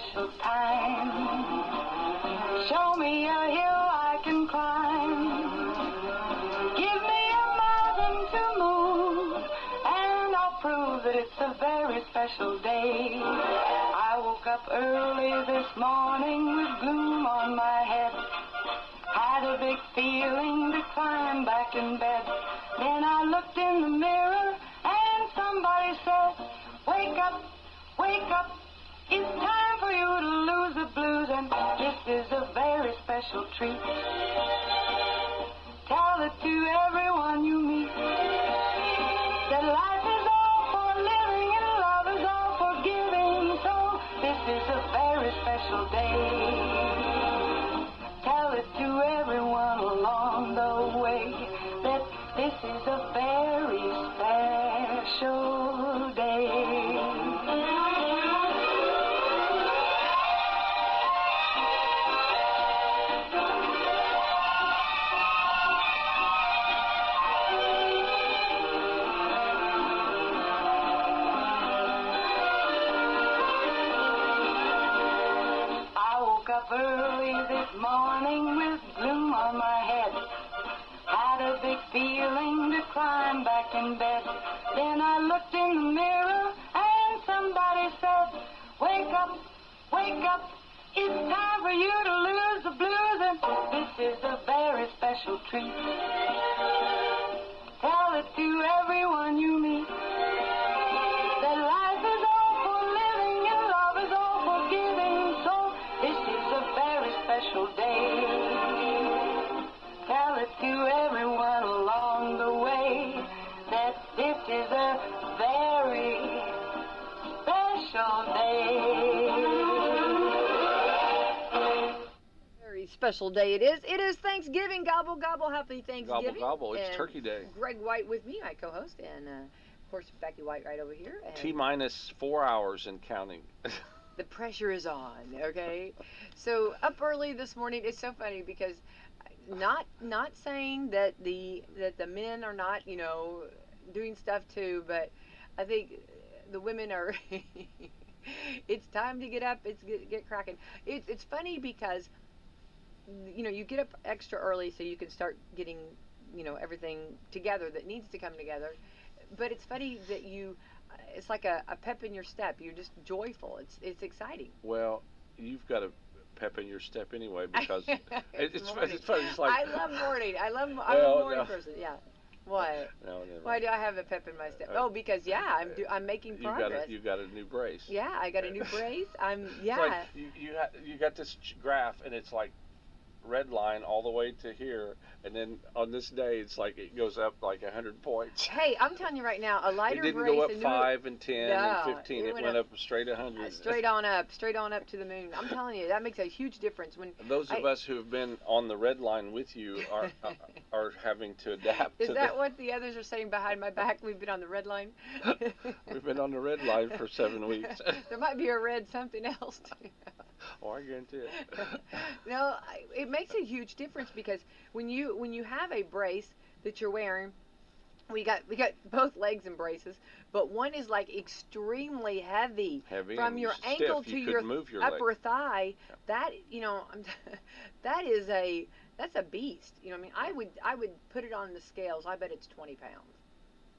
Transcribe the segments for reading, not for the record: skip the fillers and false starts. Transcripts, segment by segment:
special time. Show me a hill I can climb. Give me a mountain to move, and I'll prove that it's a very special day. I woke up early this morning with gloom on my head. Had a big feeling to climb back in bed. Then I looked in the mirror and somebody said, wake up, wake up. It's time for you to lose the blues, and this is a very special treat. Tell it to everyone you meet, that life is all for living and love is all for giving. So this is a very special day. Tell it to everyone along the way that this is a very special day. Up early this morning with gloom on my head. Had a big feeling to climb back in bed. Then I looked in the mirror and somebody said, wake up, wake up. It's time for you to lose the blues, and this is a very special treat. Tell it to everyone you meet, that life is all for living and love is all for giving. So this is a very special day. Tell it to everyone along the way that this is a very special day. Very special day it is. It is Thanksgiving. Gobble, gobble. Happy Thanksgiving. Gobble, gobble. It's and Turkey Day. Greg White with me, my co-host, and of course Becky White right over here. And T-minus 4 hours and counting. the pressure is on, okay? So up early this morning. It's so funny because not saying that the men are not, doing stuff too, but I think the women are. It's time to get up. It's get cracking. It's funny because you get up extra early so you can start getting everything together that needs to come together. But it's funny that it's like a pep in your step. You're just joyful. It's exciting. Well, you've got a pep in your step anyway because it's funny. It's like I love morning. I'm a morning person. Yeah. What? No, why do I have a pep in my step? Because I'm making progress. You've got a new brace. Yeah, I got a new brace. It's like you got this graph and it's like red line all the way to here, and then on this day it's like it goes up like 100 points. Hey, I'm telling you right now, a lighter brace. It didn't go up 5 and 10 and 15. It went up straight 100. Straight on up to the moon. I'm telling you, that makes a huge difference. When those of us who have been on the red line with you are having to adapt. Is that what the others are saying behind my back? We've been on the red line. We've been on the red line for 7 weeks. There might be a red something else too. Oh, I guarantee it. No, it makes a huge difference because when you have a brace that you're wearing, we got both legs in braces, but one is like extremely heavy from your ankle to your upper thigh. Yeah. That's a beast. I would put it on the scales. I bet it's 20 pounds.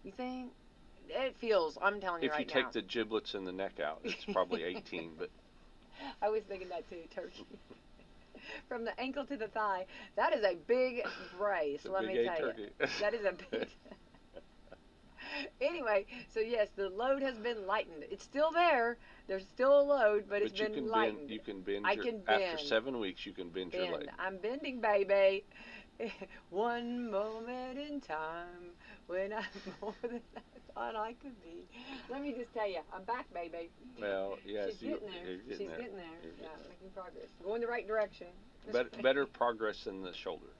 You think? It feels. I'm telling you right now. If you take the giblets and the neck out, it's probably 18. But I was thinking that too, turkey. From the ankle to the thigh, that is a big brace. Let me tell you, that is a big. Anyway, so yes, the load has been lightened. It's still there. There's still a load, but it's been lightened. You can bend. I can bend. After 7 weeks, you can bend your leg. I'm bending, baby. One moment in time when I'm more than I thought I could be. Let me just tell you, I'm back, baby. Well, yes, she's getting there. She's getting there. Yeah, making progress. Going the right direction. Better progress than the shoulder.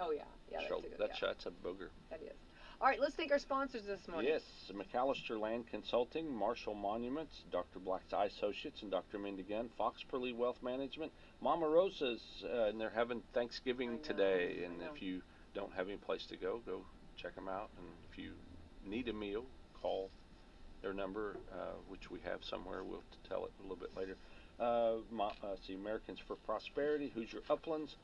Oh yeah, shoulder. That's a booger. That is. All right, let's thank our sponsors this morning. Yes, McAllister Land Consulting, Marshall Monuments, Dr. Black's Eye Associates, and Dr. Mindy Gunn, Fox Perley Wealth Management, Mama Rosa's, and they're having Thanksgiving today. And if you don't have any place to go check them out. And if you need a meal, call their number, which we have somewhere. We'll tell it a little bit later. See, Americans for Prosperity, Hoosier Uplands,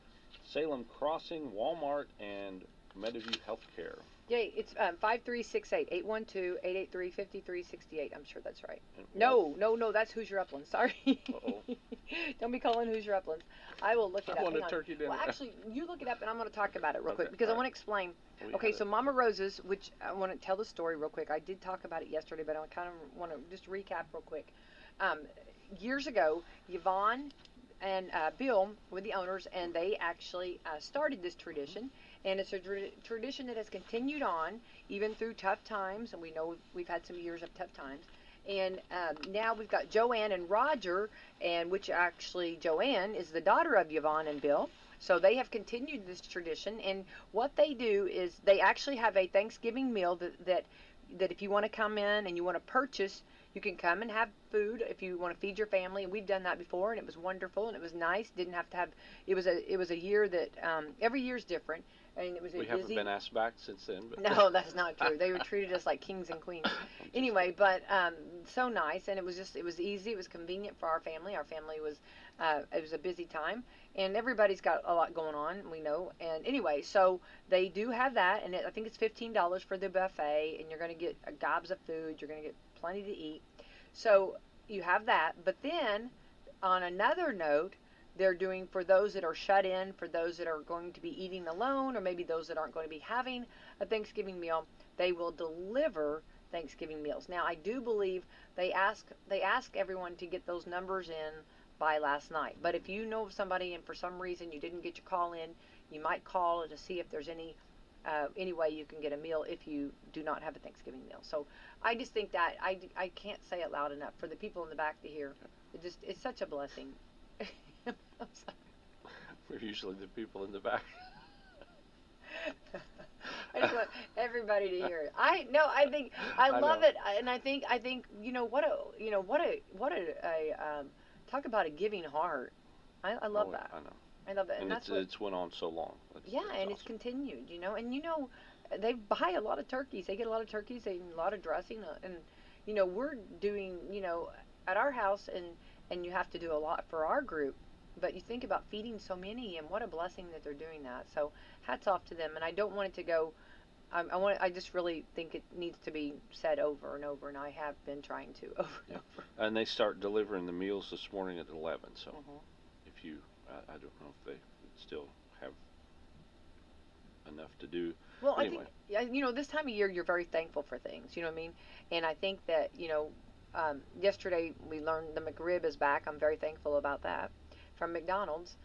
Salem Crossing, Walmart, and Mediview Healthcare. Yay, it's 5368 812 883 I'm sure that's right. And No, that's Hoosier Uplands. Sorry. Uh-oh. Don't be calling Hoosier Uplands. I will look it up. I want Hang a on. turkey dinner. Well, actually, you look it up, and I'm going to talk about it real quick Okay, because I all want right. to explain. We Okay, had so it. Mama Rose's, which I want to tell the story real quick. I did talk about it yesterday, but I kind of want to just recap real quick. Years ago, Yvonne and Bill were the owners, and they actually started this tradition. And it's a tradition that has continued on even through tough times, and we know we've had some years of tough times. And now we've got Joanne and Roger, and which actually Joanne is the daughter of Yvonne and Bill. So they have continued this tradition, and what they do is they actually have a Thanksgiving meal that if you want to come in and you want to purchase, you can come and have food if you want to feed your family. And we've done that before, and it was wonderful and it was nice. Didn't have to have. It was a year that every year's different, and it was a We busy. haven't been asked back since then. But No, that's not true. They were treated us like kings and queens. Anyway, but so nice, and it was easy. It was convenient for our family. Our family was it was a busy time, and everybody's got a lot going on. We know. And anyway, so they do have that, and I think it's $15 for the buffet, and you're going to get gobs of food. You're going to get plenty to eat. So you have that, but then on another note, they're doing for those that are shut in, for those that are going to be eating alone, or maybe those that aren't going to be having a Thanksgiving meal, they will deliver Thanksgiving meals. Now, I do believe they ask everyone to get those numbers in by last night. But if you know of somebody and for some reason you didn't get your call in, you might call to see if there's any way you can get a meal if you do not have a Thanksgiving meal. So I just think that I can't say it loud enough for the people in the back to hear. It's such a blessing. I'm sorry. we're usually the people in the back. I just want everybody to hear it. I think I love know. it, and I think what a talk about a giving heart. I love that. I know. I love that, And that's it's went on so long. yeah, and it's awesome. continued, and they buy a lot of turkeys. They get a lot of turkeys, they a lot of dressing, and we're doing at our house, and you have to do a lot for our group. But you think about feeding so many, and what a blessing that they're doing that. So hats off to them. And I don't want it to go. I just really think it needs to be said over and over, and I have been trying to over and over. And they start delivering the meals this morning at 11. So Mhm. if you, I don't know if they still have enough to do. Well, Anyway. I think this time of year you're very thankful for things. You know what I mean? And I think that yesterday we learned the McRib is back. I'm very thankful about that from McDonald's.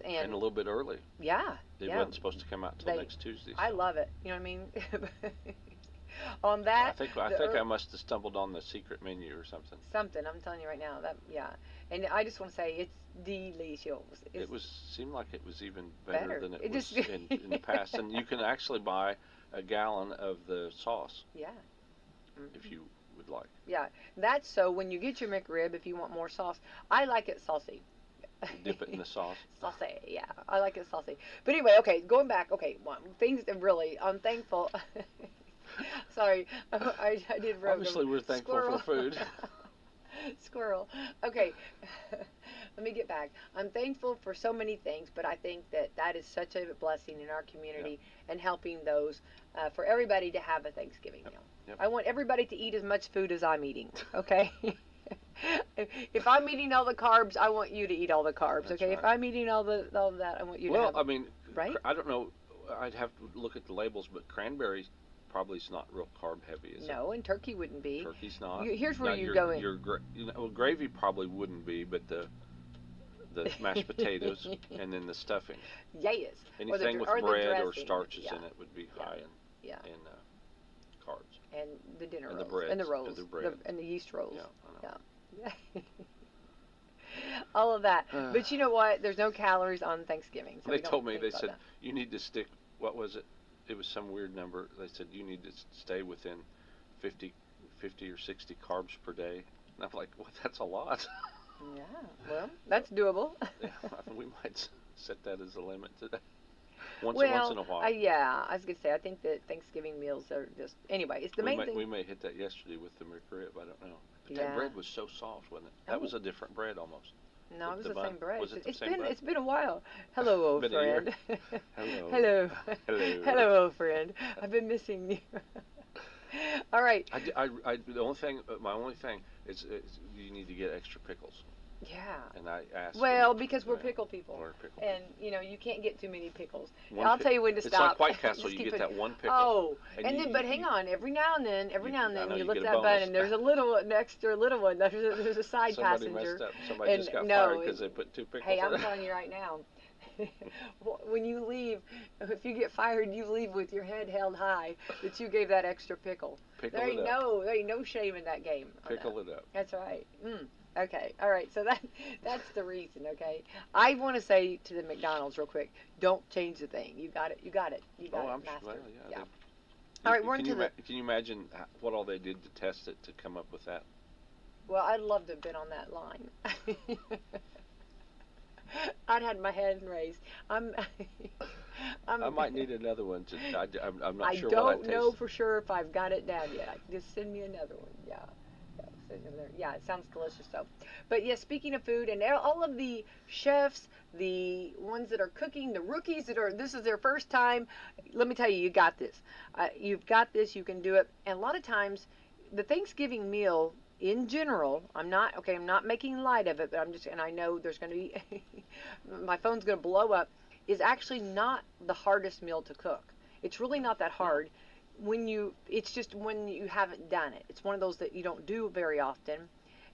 And a little bit early. Yeah. It yeah. wasn't supposed to come out till next Tuesday. So. I love it. You know what I mean? On that, I think I must have stumbled on the secret menu or something. Something. I'm telling you right now. And I just want to say it's delicious. It seemed like it was even better than it was just in the past. And you can actually buy a gallon of the sauce. Yeah. If you would like. Yeah. That's so when you get your McRib, if you want more sauce, I like it saucy. Dip it in the sauce. Saucy, yeah. I like it saucy. But anyway, okay, going back, things that really, I'm thankful. Sorry, I did wrong. Obviously, we're thankful Squirrel. for food. Squirrel. Okay, let me get back. I'm thankful for so many things, but I think that is such a blessing in our community and helping those, for everybody to have a Thanksgiving meal. Yep. I want everybody to eat as much food as I'm eating, okay? If I'm eating all the carbs, I want you to eat all the carbs, That's okay? right. If I'm eating all of that, I want you to have. Well, I mean, right? I don't know. I'd have to look at the labels, but cranberry probably is not real carb heavy, is it? No, and turkey wouldn't be. Turkey's not. Here's where Now, you go in. Well, gravy probably wouldn't be, but the mashed potatoes and then the stuffing. Yes. Anything with or the bread or dressing. starches Yeah. in it would be high in carbs. And the dinner And rolls. the breads. And the rolls. And the bread. And the yeast rolls. Yeah, I know. Yeah. All of that. But you know what? There's no calories on Thanksgiving. So They we don't told me, think they about said, that. you need to stick, what was it? It was some weird number. They said, you need to stay within 50 or 60 carbs per day. And I'm like, well, that's a lot. Yeah, well, that's doable. Yeah, we might set that as a limit today. Once in a while. I was going to say, I think that Thanksgiving meals are just, anyway, it's the main thing. We may hit that yesterday with the McRib, I don't know. But Yeah. that bread was so soft, wasn't it? That was a different bread almost. No, it was the bun? same bread. Was it the same bread? It's been a while. Hello, old Been a year. friend. Hello. Hello. Hello. Hello, old friend. I've been missing you. All right. The only thing, my only thing is you need to get extra pickles. Yeah. And I asked. Well, because we're pickle people. We're pickle And, you know, you can't get too many pickles. One I'll tell you when to It's stop. like White Castle. Just You keep get it- that one pickle. Oh, And and you- then, but you- hang on, every now and then, I know, you you lift get a that button, bonus. and there's an extra little one. There's a side Somebody passenger. messed up. Somebody And just got no, fired because they put 2 pickles Hey, on I'm it. telling you right now, when you leave, if you get fired, you leave with your head held high that you gave that extra pickle. Pickle There it ain't up. there ain't no shame in that game. on Pickle that. it up. That's right. Okay. All right. So that's the reason. Okay. I want to say to the McDonald's real quick, don't change the thing. You got it. You got it. You got Oh, it, I'm sure. master. Well, yeah. All right. We're into the. Can you imagine what all they did to test it to come up with that? Well, I'd love to have been on that line. I'd had my hand raised. I might need another one. I'm not sure I what I don't taste. know for sure if I've got it down yet. Just send me another one. Yeah. Send it over there. Yeah, it sounds delicious though. But yeah, speaking of food, and all of the chefs, the ones that are cooking, the rookies this is their first time, let me tell you, you got this. You've got this. You can do it. And a lot of times, the Thanksgiving meal in general, I'm not making light of it, but and I know there's going to be, my phone's going to blow up, is actually not the hardest meal to cook. It's really not that hard. It's just when you haven't done it. It's one of those that you don't do very often.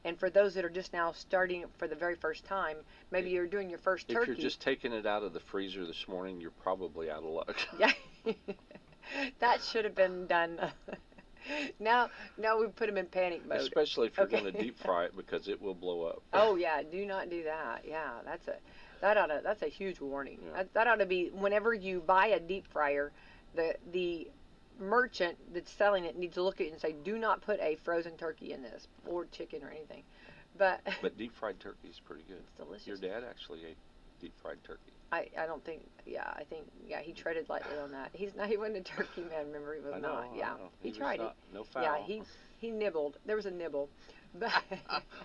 And for those that are just now starting for the very first time, maybe you're doing your first turkey. If you're just taking it out of the freezer this morning, you're probably out of luck. Yeah. That should have been done. Now we put them in panic mode. Especially if you're going to deep fry it, because it will blow up. Oh yeah, do not do that. Yeah, that's a huge warning. Yeah. That ought to be whenever you buy a deep fryer, the merchant that's selling it needs to look at it and say, do not put a frozen turkey in this, or chicken or anything. But deep fried turkey is pretty good. It's delicious. Your dad actually ate deep fried turkey. I don't think, I think he treaded lightly on that. He wasn't a turkey man, remember, he was not. Yeah, he tried it. No foul. Yeah, he nibbled. There was a nibble. But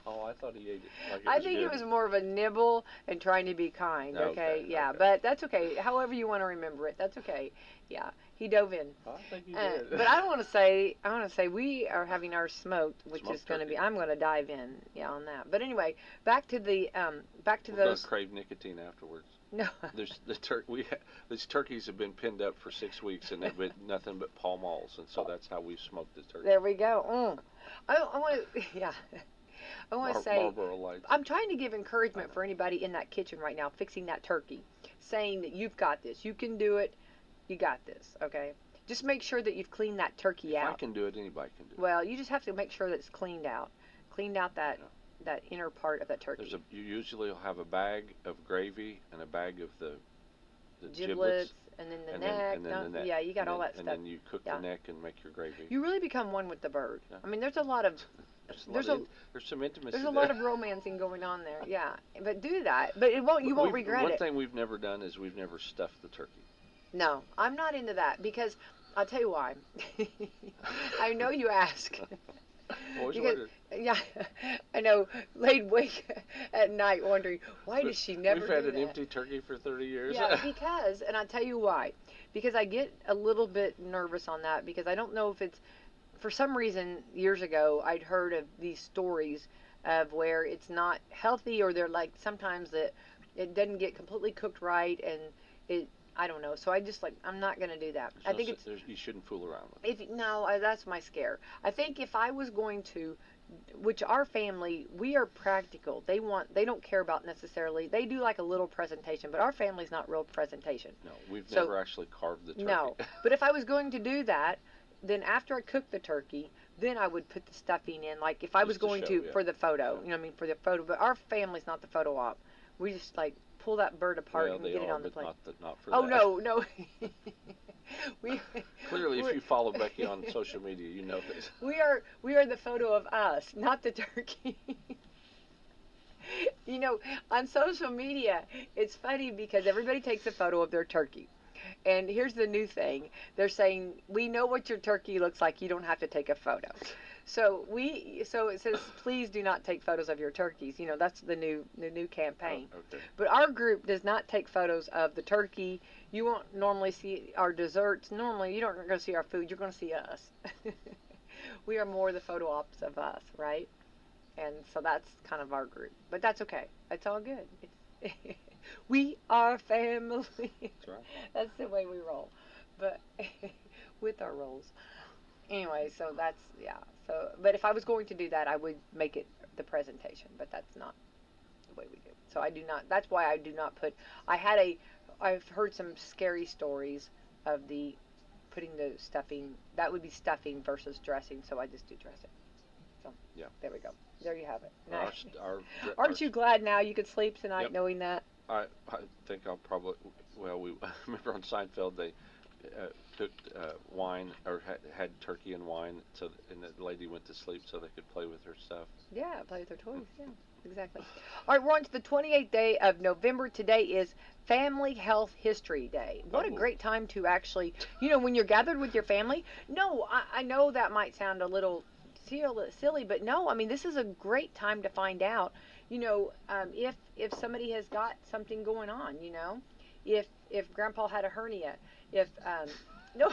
Oh, I thought he ate it. Like I think it was more of a nibble and trying to be kind. Okay, yeah, okay. but that's okay. However you want to remember it, that's okay. Yeah, he dove in. I think he did. But I want to say we are having ours smoked, which Smoked is going to be. turkey. I'm going to dive in, on that. But anyway, back to We're those. gonna crave nicotine afterwards. No. These turkeys have been pinned up for 6 weeks, and they've been nothing but Pall Malls, and so that's how we smoked this turkey. There we go. I want to, yeah. I want to say, Marlboro Lights. I'm trying to give encouragement for anybody in that kitchen right now fixing that turkey, saying that you've got this, you can do it, you got this, okay? Just make sure that you've cleaned that turkey If out. I can do it, anybody can do it. Well, you just have to make sure that it's cleaned out that inner part of that turkey. You usually will have a bag of gravy and a bag of the Giblets, and then the neck. and then the neck. Yeah, you got all that and stuff. then you cook the neck and make your gravy. You really become one with the bird. Yeah. I mean, there's a lot of There's some intimacy. there's a lot of romancing going on there. Yeah, but do that. But you won't regret One it. thing we've never done is we've never stuffed the turkey. No, I'm not into that because I'll tell you why. I know you ask. Always Because- wondered. Yeah, I know. Laid awake at night wondering why does she never We've had do an that? empty turkey for 30 years. Yeah, because, and I'll tell you why. Because I get a little bit nervous on that because I don't know if it's, for some reason, years ago, I'd heard of these stories of where it's not healthy or they're like sometimes that it doesn't get completely cooked right and I don't know. So I just I'm not going to do that. I think you shouldn't fool around with it. That's my scare. I think if I was going to, which our family, we are practical. They don't care about necessarily, they do like a little presentation, but our family's not real presentation. No, we've never actually carved the turkey. No, but if I was going to do that, then after I cook the turkey, then I would put the stuffing in. Like if I was going to, yeah. for the photo, for the photo, but our family's not the photo op. We just pull that bird apart and get it on the plate. Not for Oh that. no. Clearly, if you follow Becky on social media, you know this. We are the photo of us, not the turkey. On social media, it's funny because everybody takes a photo of their turkey. And here's the new thing. They're saying, we know what your turkey looks like. You don't have to take a photo. So it says, please do not take photos of your turkeys. You know, that's the new campaign. Oh, okay. But our group does not take photos of the turkey. You won't normally see our desserts. Normally, you don't going to see our food. You're going to see us. We are more the photo ops of us, right? And so that's kind of our group. But that's okay. It's all good. We are family. That's right. That's the way we roll. But with our rolls. Anyway, so that's, yeah. So, but if I was going to do that, I would make it the presentation. But that's not the way we do it. So I do not. That's why I do not put. I've heard some scary stories of the putting the stuffing. That would be stuffing versus dressing. So I just do dressing. So yeah. There we go. There you have it. Now, aren't you glad now you could sleep tonight, yep. knowing that? I think I'll probably. Well, we remember on Seinfeld they cooked wine or had turkey and wine, and the lady went to sleep so they could play with her stuff. Yeah, play with her toys. Yeah, exactly. All right, we're on to the 28th day of November. Today is Family Health History Day. What a great time to actually, when you're gathered with your family. No, I know that might sound a little silly, but no, I mean, this is a great time to find out, if somebody has got something going on, if Grandpa had a hernia, no,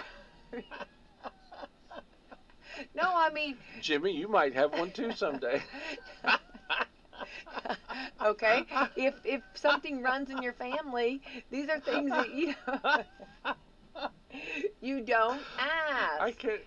no, I mean, Jimmy, you might have one too someday. Okay, if something runs in your family, these are things that you don't ask. I can't.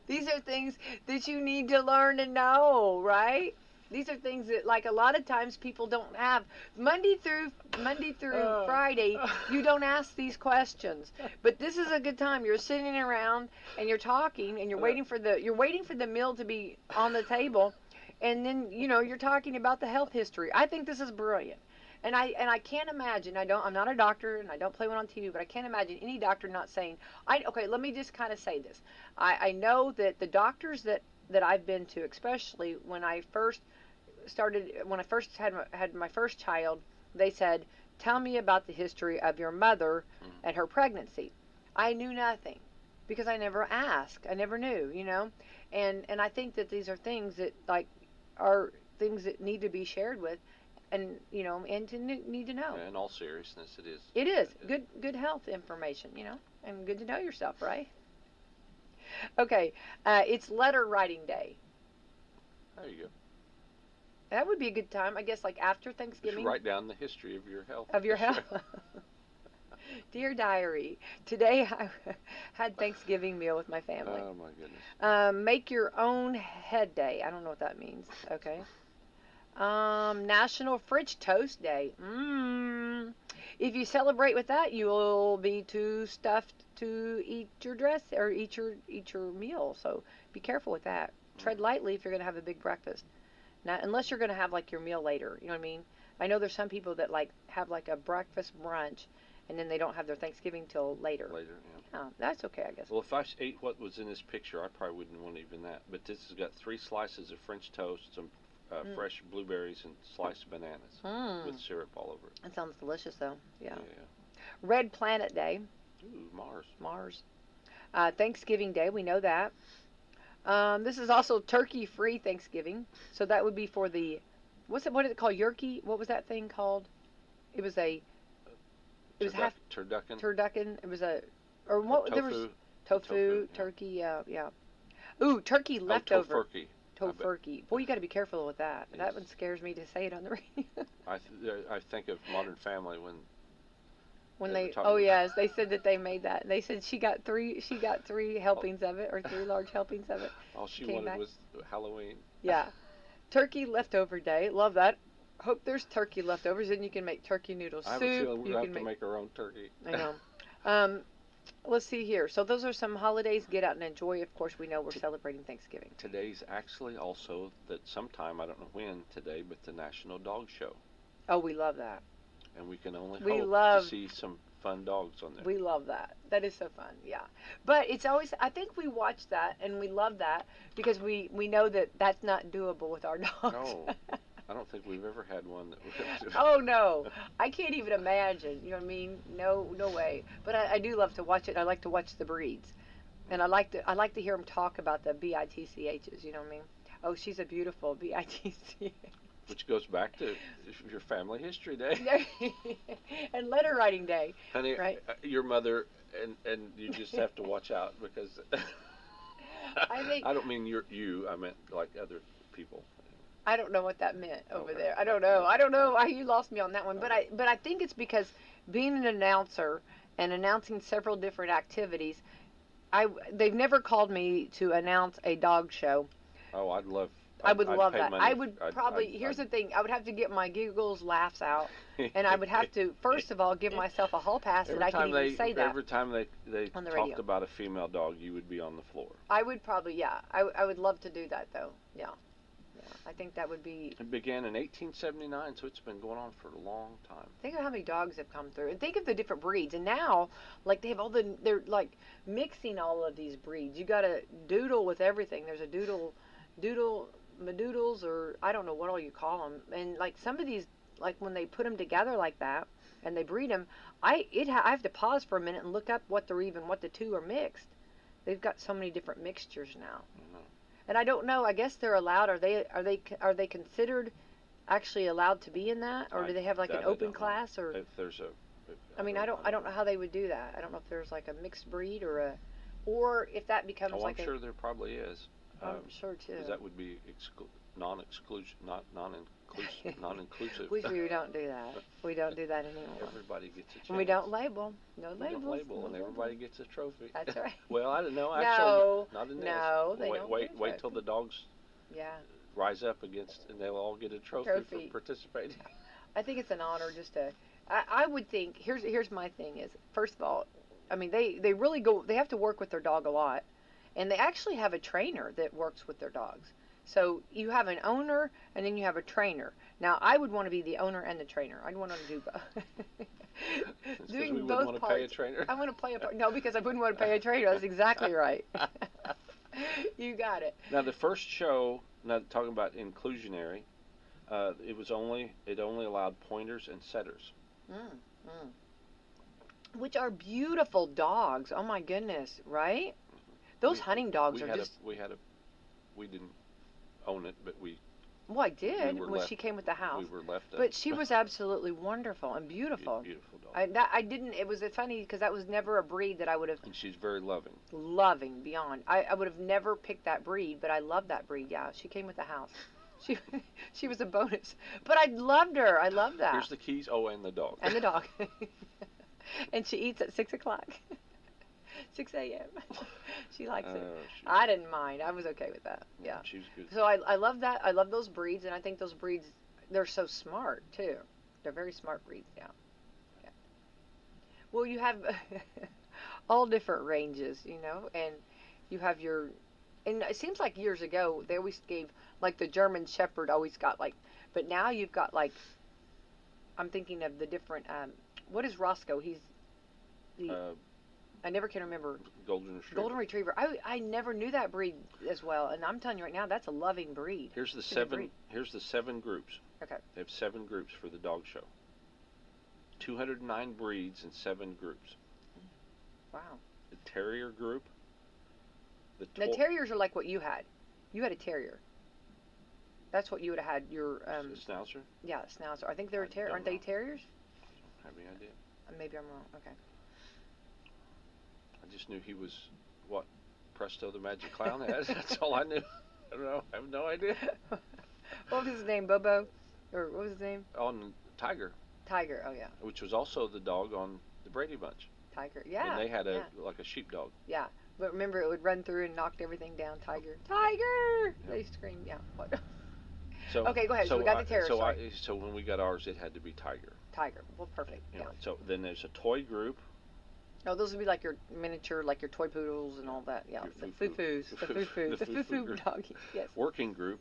These are things that you need to learn and know, right? These are things that, like, a lot of times people don't have. Monday through Friday, you don't ask these questions. But this is a good time. You're sitting around and you're talking and you're waiting for the meal to be on the table, and then you're talking about the health history. I think this is brilliant. And I can't imagine, I'm not a doctor and I don't play one on TV, but I can't imagine any doctor not saying, okay, let me just kind of say this. I know that the doctors that I've been to, especially when I first had my first child, they said, tell me about the history of your mother and her pregnancy. I knew nothing because I never asked. I never knew, and I think that these are things that are things that need to be shared with. And and to need to know. Yeah, in all seriousness, it is. It is good health information, and good to know yourself, right? Okay, it's letter writing day. There you go. That would be a good time, I guess, like after Thanksgiving. Just write down the history of your health. Of your health. Dear diary, today I had Thanksgiving meal with my family. Oh my goodness. Make your own head day. I don't know what that means. Okay. National French Toast Day. If you celebrate with that, you'll be too stuffed to eat your dress or eat your meal. So be careful with that. Tread lightly if you're going to have a big breakfast. Now, unless you're going to have your meal later. You know what I mean? I know there's some people that have a breakfast brunch, and then they don't have their Thanksgiving till later. Later, yeah. Oh, that's okay, I guess. Well, if I ate what was in this picture, I probably wouldn't want even that. But this has got 3 slices of French toast, some fresh blueberries, and sliced bananas with syrup all over it. That sounds delicious, though. Yeah. Red Planet Day. Ooh, Mars. Thanksgiving Day, we know that. This is also turkey-free Thanksgiving, so that would be for the what is it called? Yerky? What was that thing called? It was half turducken. It was tofu. There was tofu, turkey. Yeah. Ooh, turkey leftover. Tofurkey. Boy, you got to be careful with that. Yes. That one scares me to say it on the radio. I think of Modern Family when they they said that they made that. They said she got three helpings of it, or 3 large helpings of it. All she wanted was Halloween. Yeah. Turkey leftover day. Love that. Hope there's turkey leftovers, and you can make turkey noodle soup. I have a feeling we'll have to make our own turkey. I know. Let's see here. So those are some holidays. Get out and enjoy. Of course, we know we're celebrating Thanksgiving. Today's actually also that sometime, I don't know when today, but the National Dog Show. Oh, we love that. And we can only hope to see some fun dogs on there. We love that. That is so fun, yeah. But it's always, I think we watch that and we love that because we know that that's not doable with our dogs. No. I don't think we've ever had one that was. Oh no, I can't even imagine. You know what I mean? No, no way. But I do love to watch it. I like to watch the breeds, and I like to hear them talk about the bitchs. You know what I mean? Oh, she's a beautiful bitch. Which goes back to your family history day. And letter writing day. Honey, right? Your mother, and you just have to watch out because I think I don't mean you. I meant like other people. I don't know what that meant over Okay. there. I don't know. I don't know why you lost me on that one. But I think it's because being an announcer and announcing several different activities, they've never called me to announce a dog show. Oh, I'd love. I would I'd love pay that. money I would probably. I'd- Here's the thing. I would have to get my giggles, laughs out, and I would have to first of all give myself a hall pass that I could even say that. Every time they on the talked radio. about a female dog, you would be on the floor. I would probably, yeah. I would love to do that though. Yeah. Yeah. I think that would be. It began in 1879, so it's been going on for a long time. Think of how many dogs have come through, and think of the different breeds. And now, like they're like mixing all of these breeds. You got a doodle with everything. There's a doodle, madoodles, or I don't know what all you call them. And like some of these, like when they put them together like that, and they breed them, I have to pause for a minute and look up what the two are mixed. They've got so many different mixtures now. Mm-hmm. And I don't know. I guess they're allowed. Are they considered actually allowed to be in that, or do they have like an open class? Or if there's a. I mean, I don't know how they would do that. I don't know if there's like a mixed breed or if that becomes Oh, like I'm sure there probably is. I'm sure too. Because that would be non-exclusive, non-inclusive. We don't do that. We don't do that anymore. Everybody gets a chance. And we don't label. No We labels. don't label, and everybody gets a trophy. That's right. Well, I don't know. No, Actually, not in this. no, they don't Wait get a till the dogs Yeah. rise up against, and they'll all get a trophy. Trophy. For participating. I think it's an honor just to. I would think here's my thing is, first of all, I mean they really go, they have to work with their dog a lot, and they actually have a trainer that works with their dogs. So you have an owner and then you have a trainer. Now I would want to be the owner and the trainer. I'd want to do both. Doing Doing we both want to parts. pay a trainer. I want to play a part. No, because I wouldn't want to pay a trainer. That's exactly right. You got it. Now the first show, now talking about inclusionary, it only allowed pointers and setters. Which are beautiful dogs. Oh my goodness, right? Those hunting dogs are just. We didn't own it, but Well, I did were when left- she came with the house. we were left. But she was absolutely wonderful and beautiful. Beautiful dog. I didn't. It was funny because that was never a breed that I would have And she's very loving. loving beyond. I would have never picked that breed, but I love that breed. Yeah, she came with the house. She was a bonus, but I loved her. I love that. Here's the keys. Oh, and the dog. And the dog. And she eats at 6 o'clock. 6 a.m. She likes it. I didn't mind. I was okay with that. Yeah. She was good. So I love that. I love those breeds, and I think those breeds, they're so smart too. They're very smart breeds. Yeah. Yeah. Well, you have all different ranges, and you have your. And it seems like years ago they always gave like the German Shepherd always got like, but now you've got like. I'm thinking of the different. What is Roscoe? He's the. I never can remember. Golden Retriever. Golden Retriever. I never knew that breed as well, and I'm telling you right now, that's a loving breed. Here's the It's a good breed. Here's the 7 groups. Okay. They have 7 groups for the dog show. 209 breeds and 7 groups. Wow. The terrier group. The terriers are like what you had. You had a terrier. That's what you would have had. Your the schnauzer. Yeah, schnauzer. I think they're I terrier. don't Aren't they know. terriers? I don't have any idea. Maybe I'm wrong. Okay. I just knew he was what Presto the Magic Clown had. That's all I knew. I don't know. I have no idea. What was his name? Bobo? Or what was his name? On Tiger, Tiger. Oh yeah. which was also the dog on the Brady Bunch. Tiger. Yeah. And they had yeah. like a sheepdog. Yeah. But remember, it would run through and knocked everything down. Tiger. Tiger! They screamed. Yeah. What? So Okay, go ahead. So we got the terrier. So sorry. so when we got ours, it had to be Tiger. Tiger. Well, perfect. You Yeah. know, so then there's a toy group. No, those would be like your miniature, like your toy poodles and all that. Yeah. Your The foo-foos. The foo-foos. The foo-foo foo-foo group. doggy. Yes. Working group.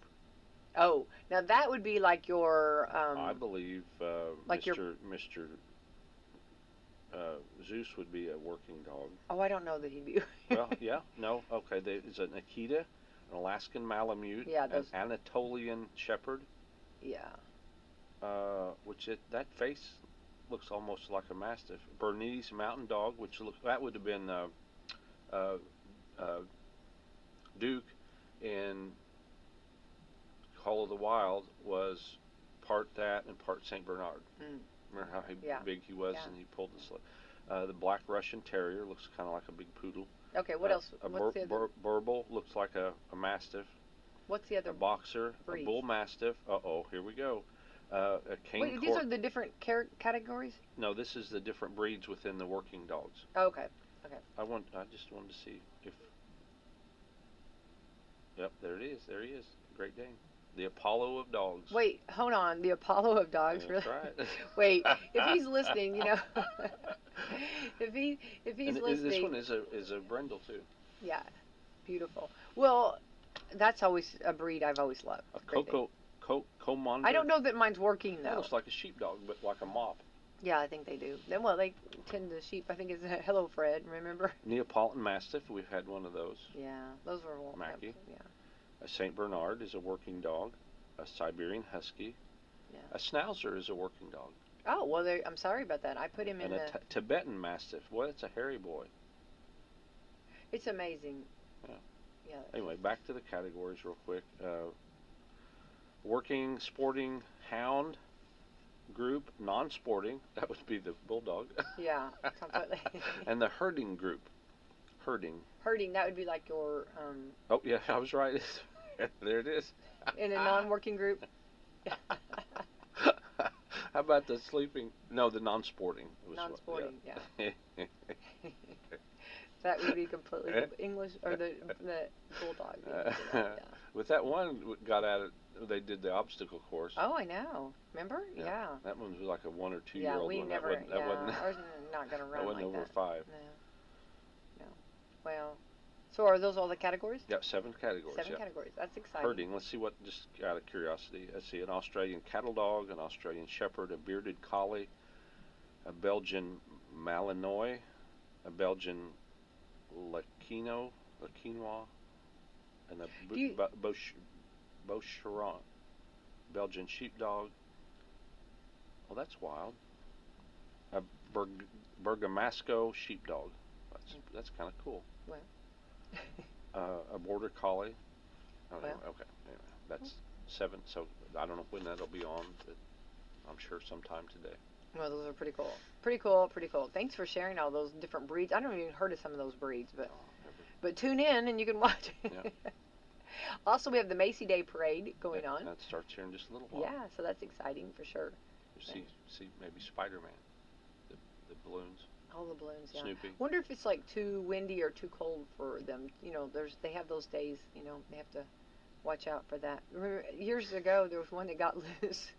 Oh, now that would be like your. I believe like Mr. Zeus would be a working dog. Oh, I don't know that he'd be. Well, yeah, no, okay. There's an Akita, an Alaskan Malamute, Yeah, those- an Anatolian Shepherd, Yeah. That face looks almost like a mastiff. Bernese Mountain Dog, that would have been uh, uh, Duke in Call of the Wild was part that and part Saint Bernard. Mm. Remember how Yeah. big he was, Yeah. and he pulled the slip. The Black Russian Terrier looks kind of like a big poodle. Okay, what else? A What's the other? Burble looks like a mastiff. What's the other? A boxer, breeds? a bull mastiff. Here we go. A cane. Wait, these are the different categories? No, this is the different breeds within the working dogs. Oh, okay. Okay. I just wanted to see if. Yep, there it is. There he is. Great Dane. The Apollo of dogs. Wait, hold on. The Apollo of dogs, That's really? right. Wait, if he's listening, if he's and listening. This one is a brindle too. Yeah, beautiful. Well, that's always a breed I've always loved. A Commander. I don't know that mine's working though. It looks like a sheepdog, but like a mop. Yeah, I think they do. Well, they tend to sheep. I think it's Hello Fred. Remember? Neapolitan Mastiff. We've had one of those. Yeah, those were Mackie. Yeah. A Saint Bernard is a working dog. A Siberian Husky. Yeah. A Schnauzer is a working dog. Oh well, I'm sorry about that. I put him in and a Tibetan Mastiff. Boy, that's a hairy boy. It's amazing. Yeah. Yeah. Anyway, back to the categories real quick. Working, sporting, hound group, non-sporting. That would be the bulldog. Yeah, completely. And the herding group. Herding. Herding. That would be like your. Oh yeah, I was right. There it is. In a non-working group. How about the sleeping? No, the non-sporting. Non-sporting, yeah. That would be completely English or the bulldog. Yeah. With that one got at it, they did the obstacle course. Oh, I know. Remember? Yeah. That one was like a 1 or 2 year old one. Yeah, we never. That wasn't, ours not gonna run that wasn't like over that. 5. No. Well, so are those all the categories? Yeah, 7 categories. 7 categories. That's exciting. Herding. Let's see what. Just out of curiosity, let's see an Australian cattle dog, an Australian shepherd, a bearded collie, a Belgian Malinois, a Belgian Lachinois, and a Boucheron, Belgian sheepdog. Oh, that's wild. A Bergamasco sheepdog. That's kind of cool. Well. A border collie. Oh, Well. Okay. Anyway, that's 7. So I don't know when that'll be on, but I'm sure sometime today. Well, those are pretty cool. Pretty cool. Thanks for sharing all those different breeds. I don't even heard of some of those breeds, but tune in and you can watch it. Yeah. Also, we have the Macy Day Parade going on. That starts here in just a little while. Yeah, so that's exciting for sure. You see maybe Spider-Man, the balloons. All the balloons, yeah. Snoopy. Wonder if it's like too windy or too cold for them. They have those days. They have to watch out for that. Remember, years ago there was one that got loose.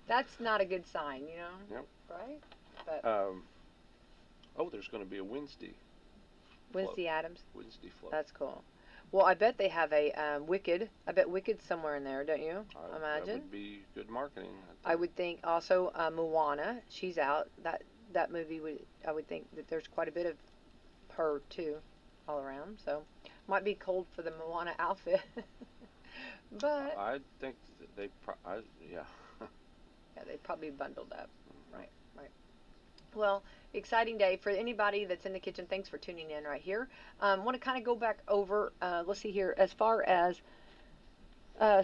That's not a good sign, Yep. Right? But there's going to be a Wednesday Adams. Wednesday float. That's cool. Well, I bet they have a Wicked. I bet Wicked's somewhere in there, don't you? Imagine. That would be good marketing. I would think also Moana. She's out. That movie I would think that there's quite a bit of her too, all around. So might be cold for the Moana outfit. But I think that yeah. Yeah, they probably bundled up. Right. Well, exciting day for anybody that's in the kitchen. Thanks for tuning in right here. Want to kind of go back over, let's see here, as far as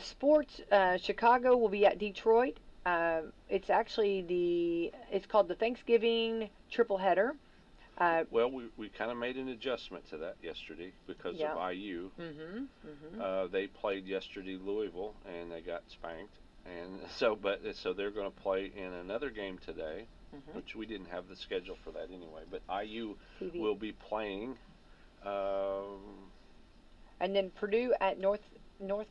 sports, Chicago will be at Detroit. It's actually it's called the Thanksgiving triple header. Well, we kind of made an adjustment to that yesterday because of IU. They played yesterday Louisville, and they got spanked. And so they're going to play in another game today, which we didn't have the schedule for that anyway. But IU will be playing. And then Purdue at North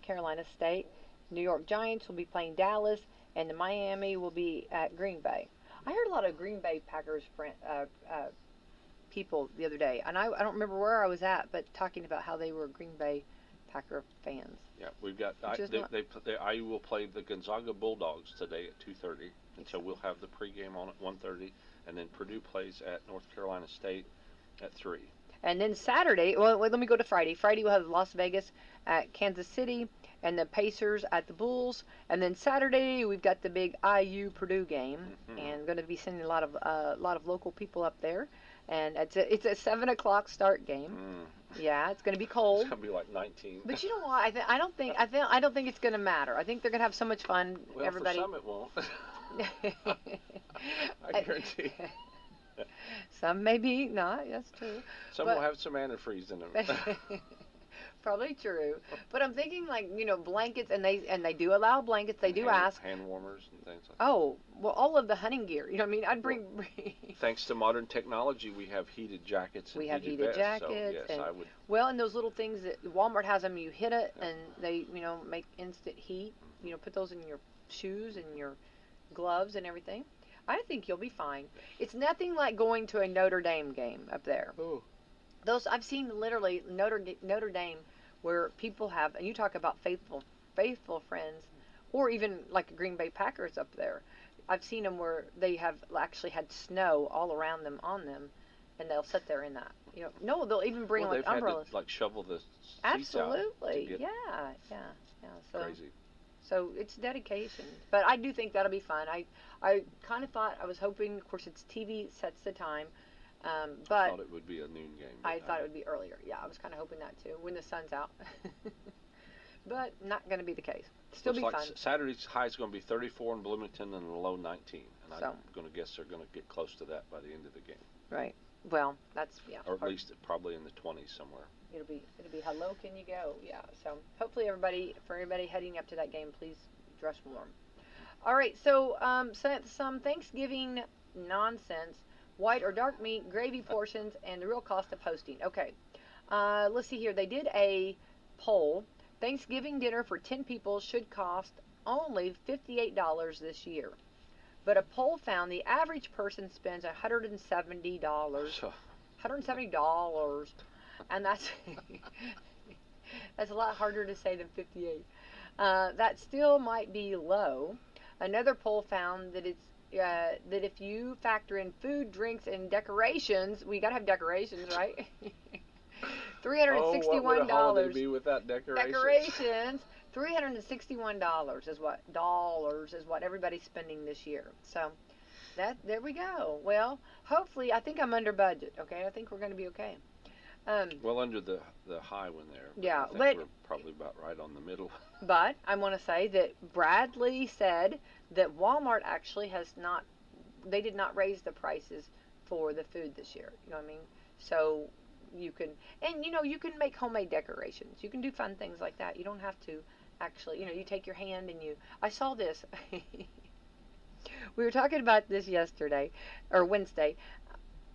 Carolina State. New York Giants will be playing Dallas, and the Miami will be at Green Bay. I heard a lot of Green Bay Packers people the other day, and I don't remember where I was at, but talking about how they were Green Bay Packer fans. Yeah, we've got IU will play the Gonzaga Bulldogs today at 2:30, and so we'll have the pregame on at 1:30, and then Purdue plays at North Carolina State at 3. And then Saturday, well, let me go to Friday. Friday we'll have Las Vegas at Kansas City, and the Pacers at the Bulls. And then Saturday we've got the big IU Purdue game, and going to be sending a lot of local people up there. And it's a 7 o'clock start game. Yeah, it's going to be cold. It's going to be like 19. But you know what? I don't think it's going to matter. I think they're going to have so much fun. Well, Everybody. for some it won't. I guarantee. Some maybe not. That's true. Some will have some antifreeze in them. Probably true. But I'm thinking like, blankets, and they do allow blankets. They do ask. Hand warmers and things like that. Oh, well, all of the hunting gear. You know what I mean? I'd bring. Thanks to modern technology, we have heated jackets. And we have heated vests, jackets. So, yes, and, I would. Well, and those little things that Walmart has them, you hit it and they, make instant heat. Put those in your shoes and your gloves and everything. I think you'll be fine. It's nothing like going to a Notre Dame game up there. Oh. Those I've seen literally Notre Dame where people have, and you talk about faithful friends, or even like Green Bay Packers up there. I've seen them where they have actually had snow all around them on them, and they'll sit there in that. No, they'll even bring like umbrellas. Had to, shovel the seats Absolutely, out to get yeah. So, crazy. So it's dedication, but I do think that'll be fun. I kind of thought, I was hoping, of course it's TV sets the time, but I thought it would be a noon game. I thought it would be earlier. Yeah, I was kind of hoping that too, when the sun's out. But not going to be the case. Still Looks be like fun. Saturday's high is going to be 34 in Bloomington and a low 19, and I'm going to guess they're going to get close to that by the end of the game. Right. Well, that's Or at least probably in the 20s somewhere. It'll be how low can you go? Yeah. So hopefully for everybody heading up to that game, please dress warm. All right. So some Thanksgiving nonsense: white or dark meat, gravy portions, and the real cost of hosting. Okay. Let's see here. They did a poll. Thanksgiving dinner for 10 people should cost only $58 this year. But a poll found the average person spends $170. $170. And that's a lot harder to say than 58. That still might be low. Another poll found that that if you factor in food, drinks, and decorations, we gotta have decorations, right? $361. Oh, what would a holiday be without decorations? Decorations. $361 is what everybody's spending this year. So there we go. Well, hopefully, I think I'm under budget. Okay, I think we're going to be okay. Well, under the high one there. Yeah, I think we're probably about right on the middle. But I want to say that Bradley said that Walmart actually they did not raise the prices for the food this year. You know what I mean? So you can make homemade decorations. You can do fun things like that. You don't have to actually, you take your hand and I saw this. We were talking about this yesterday, or Wednesday.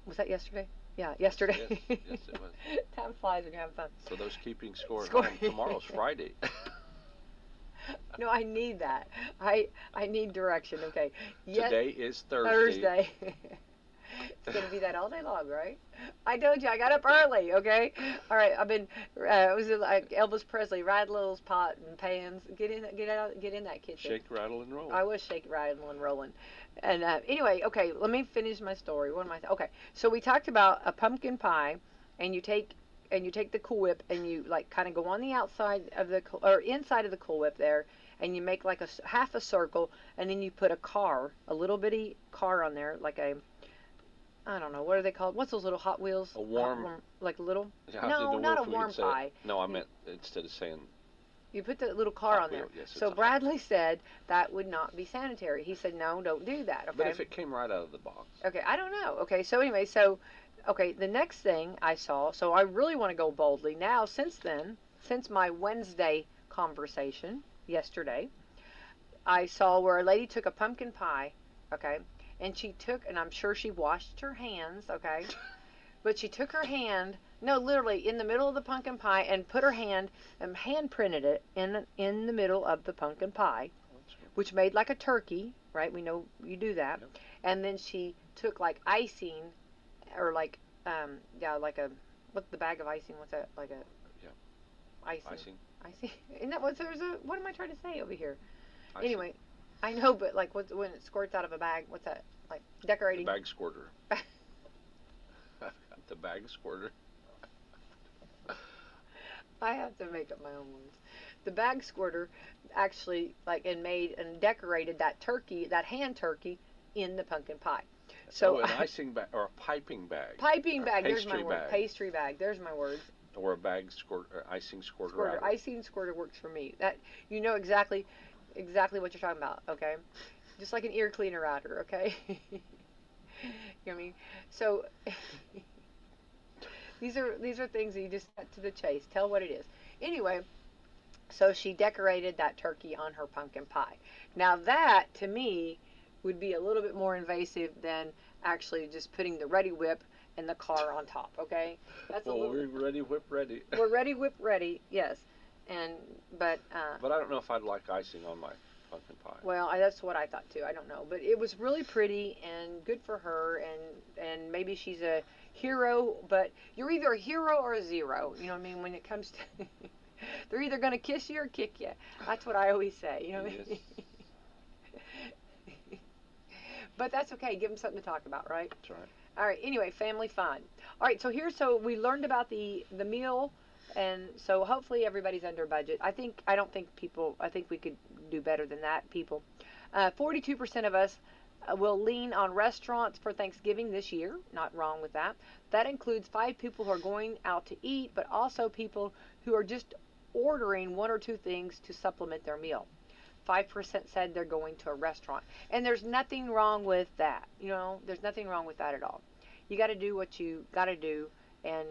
Was that yesterday? Yeah, yesterday. Yes, it was. Time flies when you're having fun. So those keeping score at home, tomorrow's Friday. No, I need that. I need direction. Okay. Today is Thursday. It's going to be that all day long, right? I told you, I got up early, okay? All right, I've been, was it like Elvis Presley, Rattle's pot and pans. Get in that kitchen. Shake, rattle, and roll. I was shaking, rattling, and rolling. And anyway, okay, let me finish my story. Okay, so we talked about a pumpkin pie, and you take the Cool Whip, and you like kind of go on the outside of or inside of the Cool Whip there, and you make like half a circle, and then you put a little bitty car on there, like I don't know, what are they called? What's those little Hot Wheels? A warm like little? Yeah, no, not a warm pie. No, I meant instead of saying. You put the little car on there. Yes, so Bradley said that would not be sanitary. He said, no, don't do that. Okay. But if it came right out of the box. Okay, I don't know. Okay, so anyway, the next thing I saw, so I really want to go boldly now. Since my Wednesday conversation yesterday, I saw where a lady took a pumpkin pie, okay, and and I'm sure she washed her hands, okay, but she took her hand, no, literally in the middle of the pumpkin pie, and put her hand and hand printed it in the middle of the pumpkin pie, which made like a turkey, right? We know you do that. Yep. And then she took like icing, or like like what's the bag of icing? What's that? Like a icing. Isn't that what what am I trying to say over here? Icing. Anyway, I know, but like when it squirts out of a bag, what's that? Like decorating. The bag squirter. The bag squirter. I have to make up my own words. the bag squirter actually and made and decorated that turkey, that hand turkey, in the pumpkin pie. So an icing bag or a piping bag. Piping bag. There's my word. Bag. Pastry bag. There's my words. Or a bag squirter, icing squirter. Squirter. Icing squirter works for me. That you know exactly what you're talking about. Okay, just like an ear cleaner router. Okay. You know what I mean? So these are things that you just cut to the chase. Tell what it is. Anyway, so she decorated that turkey on her pumpkin pie. Now that to me would be a little bit more invasive than actually just putting the Ready Whip and the car on top. Okay, that's we're Ready Whip ready. We're Ready Whip ready. Yes, but I don't know if I'd like icing on my pumpkin pie. Well, that's what I thought too. I don't know, but it was really pretty and good for her, and maybe she's a hero. But you're either a hero or a zero. You know what I mean? When it comes to they're either gonna kiss you or kick you. That's what I always say. You know what I mean? But that's okay. Give them something to talk about, right? That's right. All right. Anyway, family fun. All right. So we learned about the meal, and so hopefully everybody's under budget. I think we could do better than that. 42% of us will lean on restaurants for Thanksgiving this year. Not wrong with that. That includes 5 people who are going out to eat, but also people who are just ordering 1 or 2 things to supplement their meal. 5% said they're going to a restaurant. And there's nothing wrong with that. You know, there's nothing wrong with that at all. You got to do what you got to do, and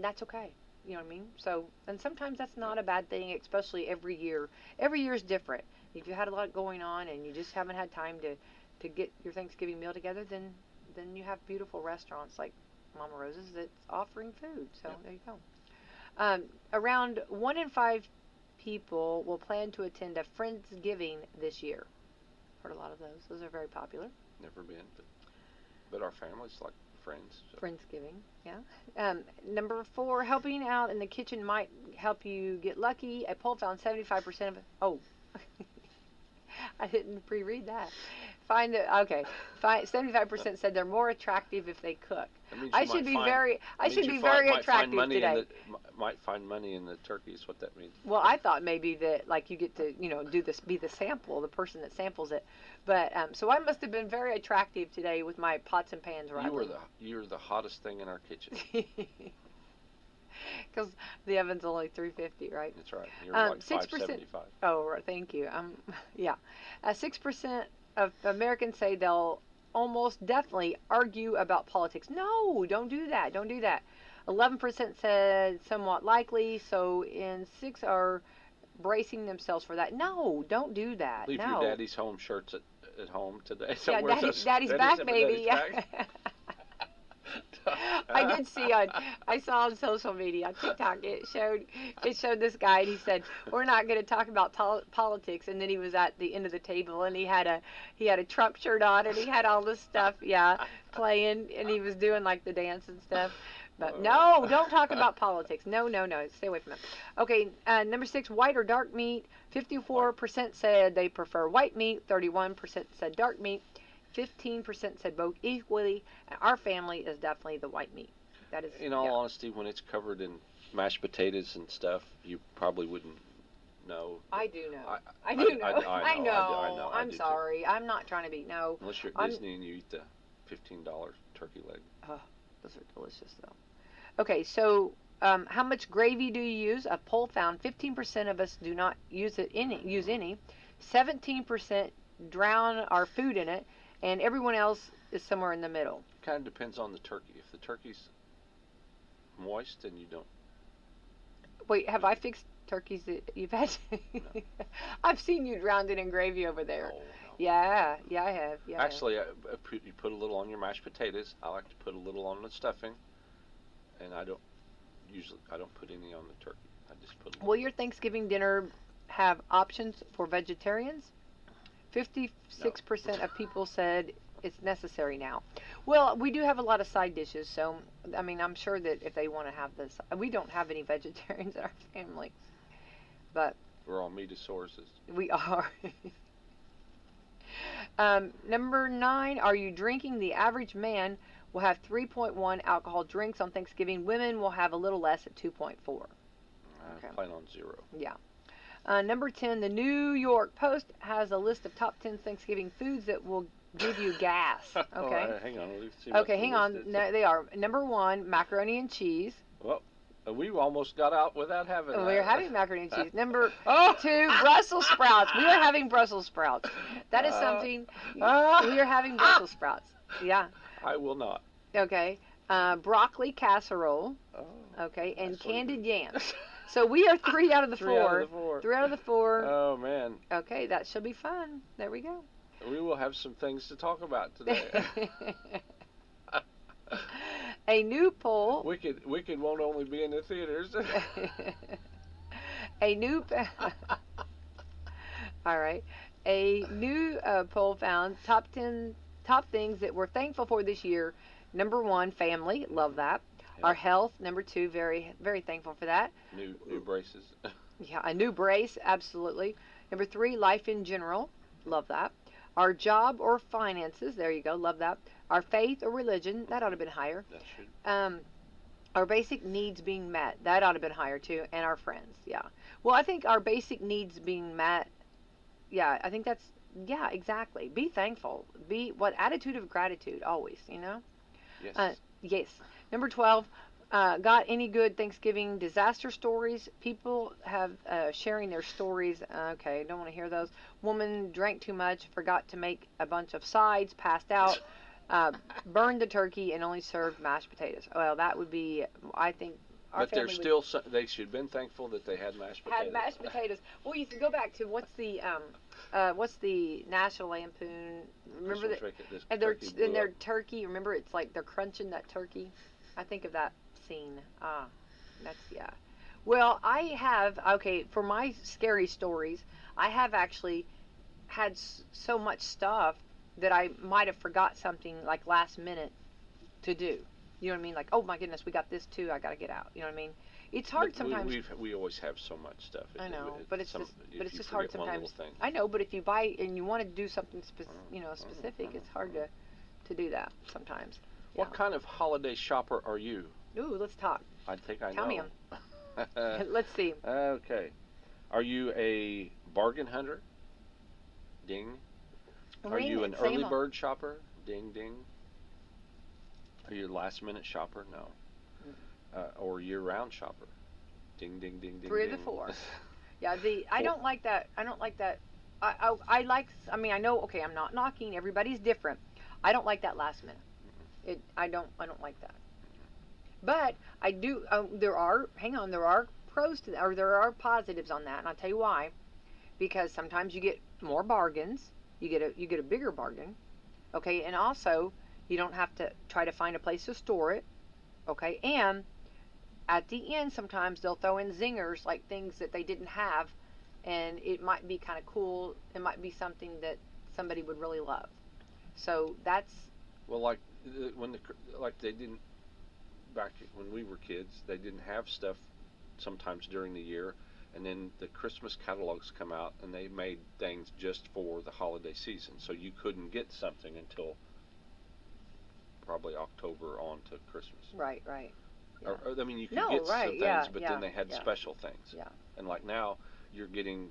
that's okay. You know what I mean? So, and sometimes that's not a bad thing, especially every year. Every year is different. If you had a lot going on and you just haven't had time to get your Thanksgiving meal together, then you have beautiful restaurants like Mama Rosa's that's offering food. So there you go. Around 1 in 5 people will plan to attend a Friendsgiving this year. Heard a lot of those. Those are very popular. Never been, but our family's like friends. So. Friendsgiving, yeah. Number 4, helping out in the kitchen might help you get lucky. A poll found 75% of I didn't pre-read that. 75% said they're more attractive if they cook. I should be very attractive today. Might find money in the turkey is what that means. Well, I thought maybe that you get to do this, be the sample, the person that samples it. But so I must have been very attractive today with my pots and pans right. You were the hottest thing in our kitchen. Because the oven's only 350, right? That's right. You're like 575. Oh, thank you. Yeah. 6% of Americans say they'll almost definitely argue about politics. No, don't do that. Don't do that. 11% said somewhat likely. So 6 are bracing themselves for that. No, don't do that. Leave your daddy's home shirts at home today. So yeah, daddy's back, baby. Daddy's back. I saw on social media, on TikTok, it showed this guy, and he said, "We're not going to talk about politics." And then he was at the end of the table, and he had a Trump shirt on, and he had all this stuff, playing, and he was doing like the dance and stuff. But no, don't talk about politics. No, stay away from it. Okay, number 6, white or dark meat. 54% said they prefer white meat. 31% said dark meat. 15% said both equally. And our family is definitely the white meat. That is. In all honesty, when it's covered in mashed potatoes and stuff, you probably wouldn't know. I do know. I do know. I know. I'm sorry. I'm not trying to be Unless you're at Disney and you eat the $15 turkey leg. Oh, those are delicious though. Okay, so how much gravy do you use? A poll found 15% of us do not use any. 17% drown our food in it, and everyone else is somewhere in the middle. Kind of depends on the turkey. If the turkey's moist, then you don't. Wait, have I fixed turkeys that you've had? No. I've seen you drowned it in gravy over there. Oh, no. Yeah, I have. Yeah. Actually, you put a little on your mashed potatoes. I like to put a little on the stuffing, and I don't put any on the turkey. I just put a little. Will your Thanksgiving dinner have options for vegetarians? 56% of people said it's necessary now. Well, we do have a lot of side dishes, so I mean, I'm sure that if they want to have this, we don't have any vegetarians in our family, but we're all meatusauruses. We are. Number 9, are you drinking? The average man will have 3.1 alcohol drinks on Thanksgiving. Women will have a little less at 2.4. I plan on 0. Yeah. Number 10, the New York Post has a list of top 10 Thanksgiving foods that will give you gas. Okay. Hang on. Let's see what Okay, the hang list on. is. No, they are. Number 1, macaroni and cheese. Well, we almost got out without having that. We're having macaroni and cheese. Number Oh! 2, Brussels sprouts. We are having Brussels sprouts. That is something. We are having Brussels sprouts. Yeah. I will not. Okay. Broccoli casserole. Oh, Okay, and that's what it candied is. yams. So we are 3 out of the 3 out 4. of the 4. 3 out of the 4. Oh man. Okay, that should be fun. There we go. We will have some things to talk about today. A new poll. Wicked won't only be in the theaters. A new. All right. A new poll found top things that we're thankful for this year. Number 1, family. Love that. Yeah. Our health. Number 2, very very thankful for that. New braces. Yeah, a new brace. Absolutely. Number 3, life in general. Love that. Our job or finances. There you go. Love that. Our faith or religion. That ought to have been higher. That should. Our basic needs being met. That ought to have been higher too. And our friends. Yeah. Well, I think our basic needs being met. Yeah, I think that's. Yeah, exactly. Be thankful. What attitude of gratitude always. You know. Yes. Yes. Number 12. Got any good Thanksgiving disaster stories? People have sharing their stories. Okay, don't want to hear those. Woman drank too much, forgot to make a bunch of sides, passed out, burned the turkey, and only served mashed potatoes. Well, that would be, I think, our but family they're still. They should have been thankful that they had mashed potatoes. had mashed potatoes. Well, you can go back to what's the National Lampoon? Remember that? And their turkey. Remember, it's like they're crunching that turkey. I think of that scene. That's yeah. Well, I have for my scary stories. I have actually had so much stuff that I might have forgot something like last minute to do. You know what I mean? Like, oh my goodness, we got this too. I got to get out. You know what I mean? It's hard sometimes. We always have so much stuff. I know, but it's just hard sometimes. Thing. I know, but if you buy and you want to do something specific, it's hard to do that sometimes. What Yeah. kind of holiday shopper are you? Ooh, let's talk. I think I know. Tell me 'em. Let's see. Okay. Are you a bargain hunter? Ding. Are you an early bird shopper? Ding, ding. Are you a last minute shopper? No. Or year round shopper? Ding, ding, ding, ding. 3 ding. of the 4. Yeah. I don't like that. I don't like that. I like. I mean, I know. Okay, I'm not knocking. Everybody's different. I don't like that last minute. I don't like that. But I do. There are pros to that, or there are positives on that, and I'll tell you why. Because sometimes you get more bargains. You get a bigger bargain. Okay, and also you don't have to try to find a place to store it. Okay, and at the end sometimes they'll throw in zingers, like things that they didn't have, and it might be kind of cool. It might be something that somebody would really love. So that's. Well, like when they didn't back when we were kids, they didn't have stuff sometimes during the year, and then the Christmas catalogs come out and they made things just for the holiday season, so you couldn't get something until probably October on to Christmas. Right. Yeah. Or, I mean, you could get some things, but then they had special things. Yeah. And like now, you're getting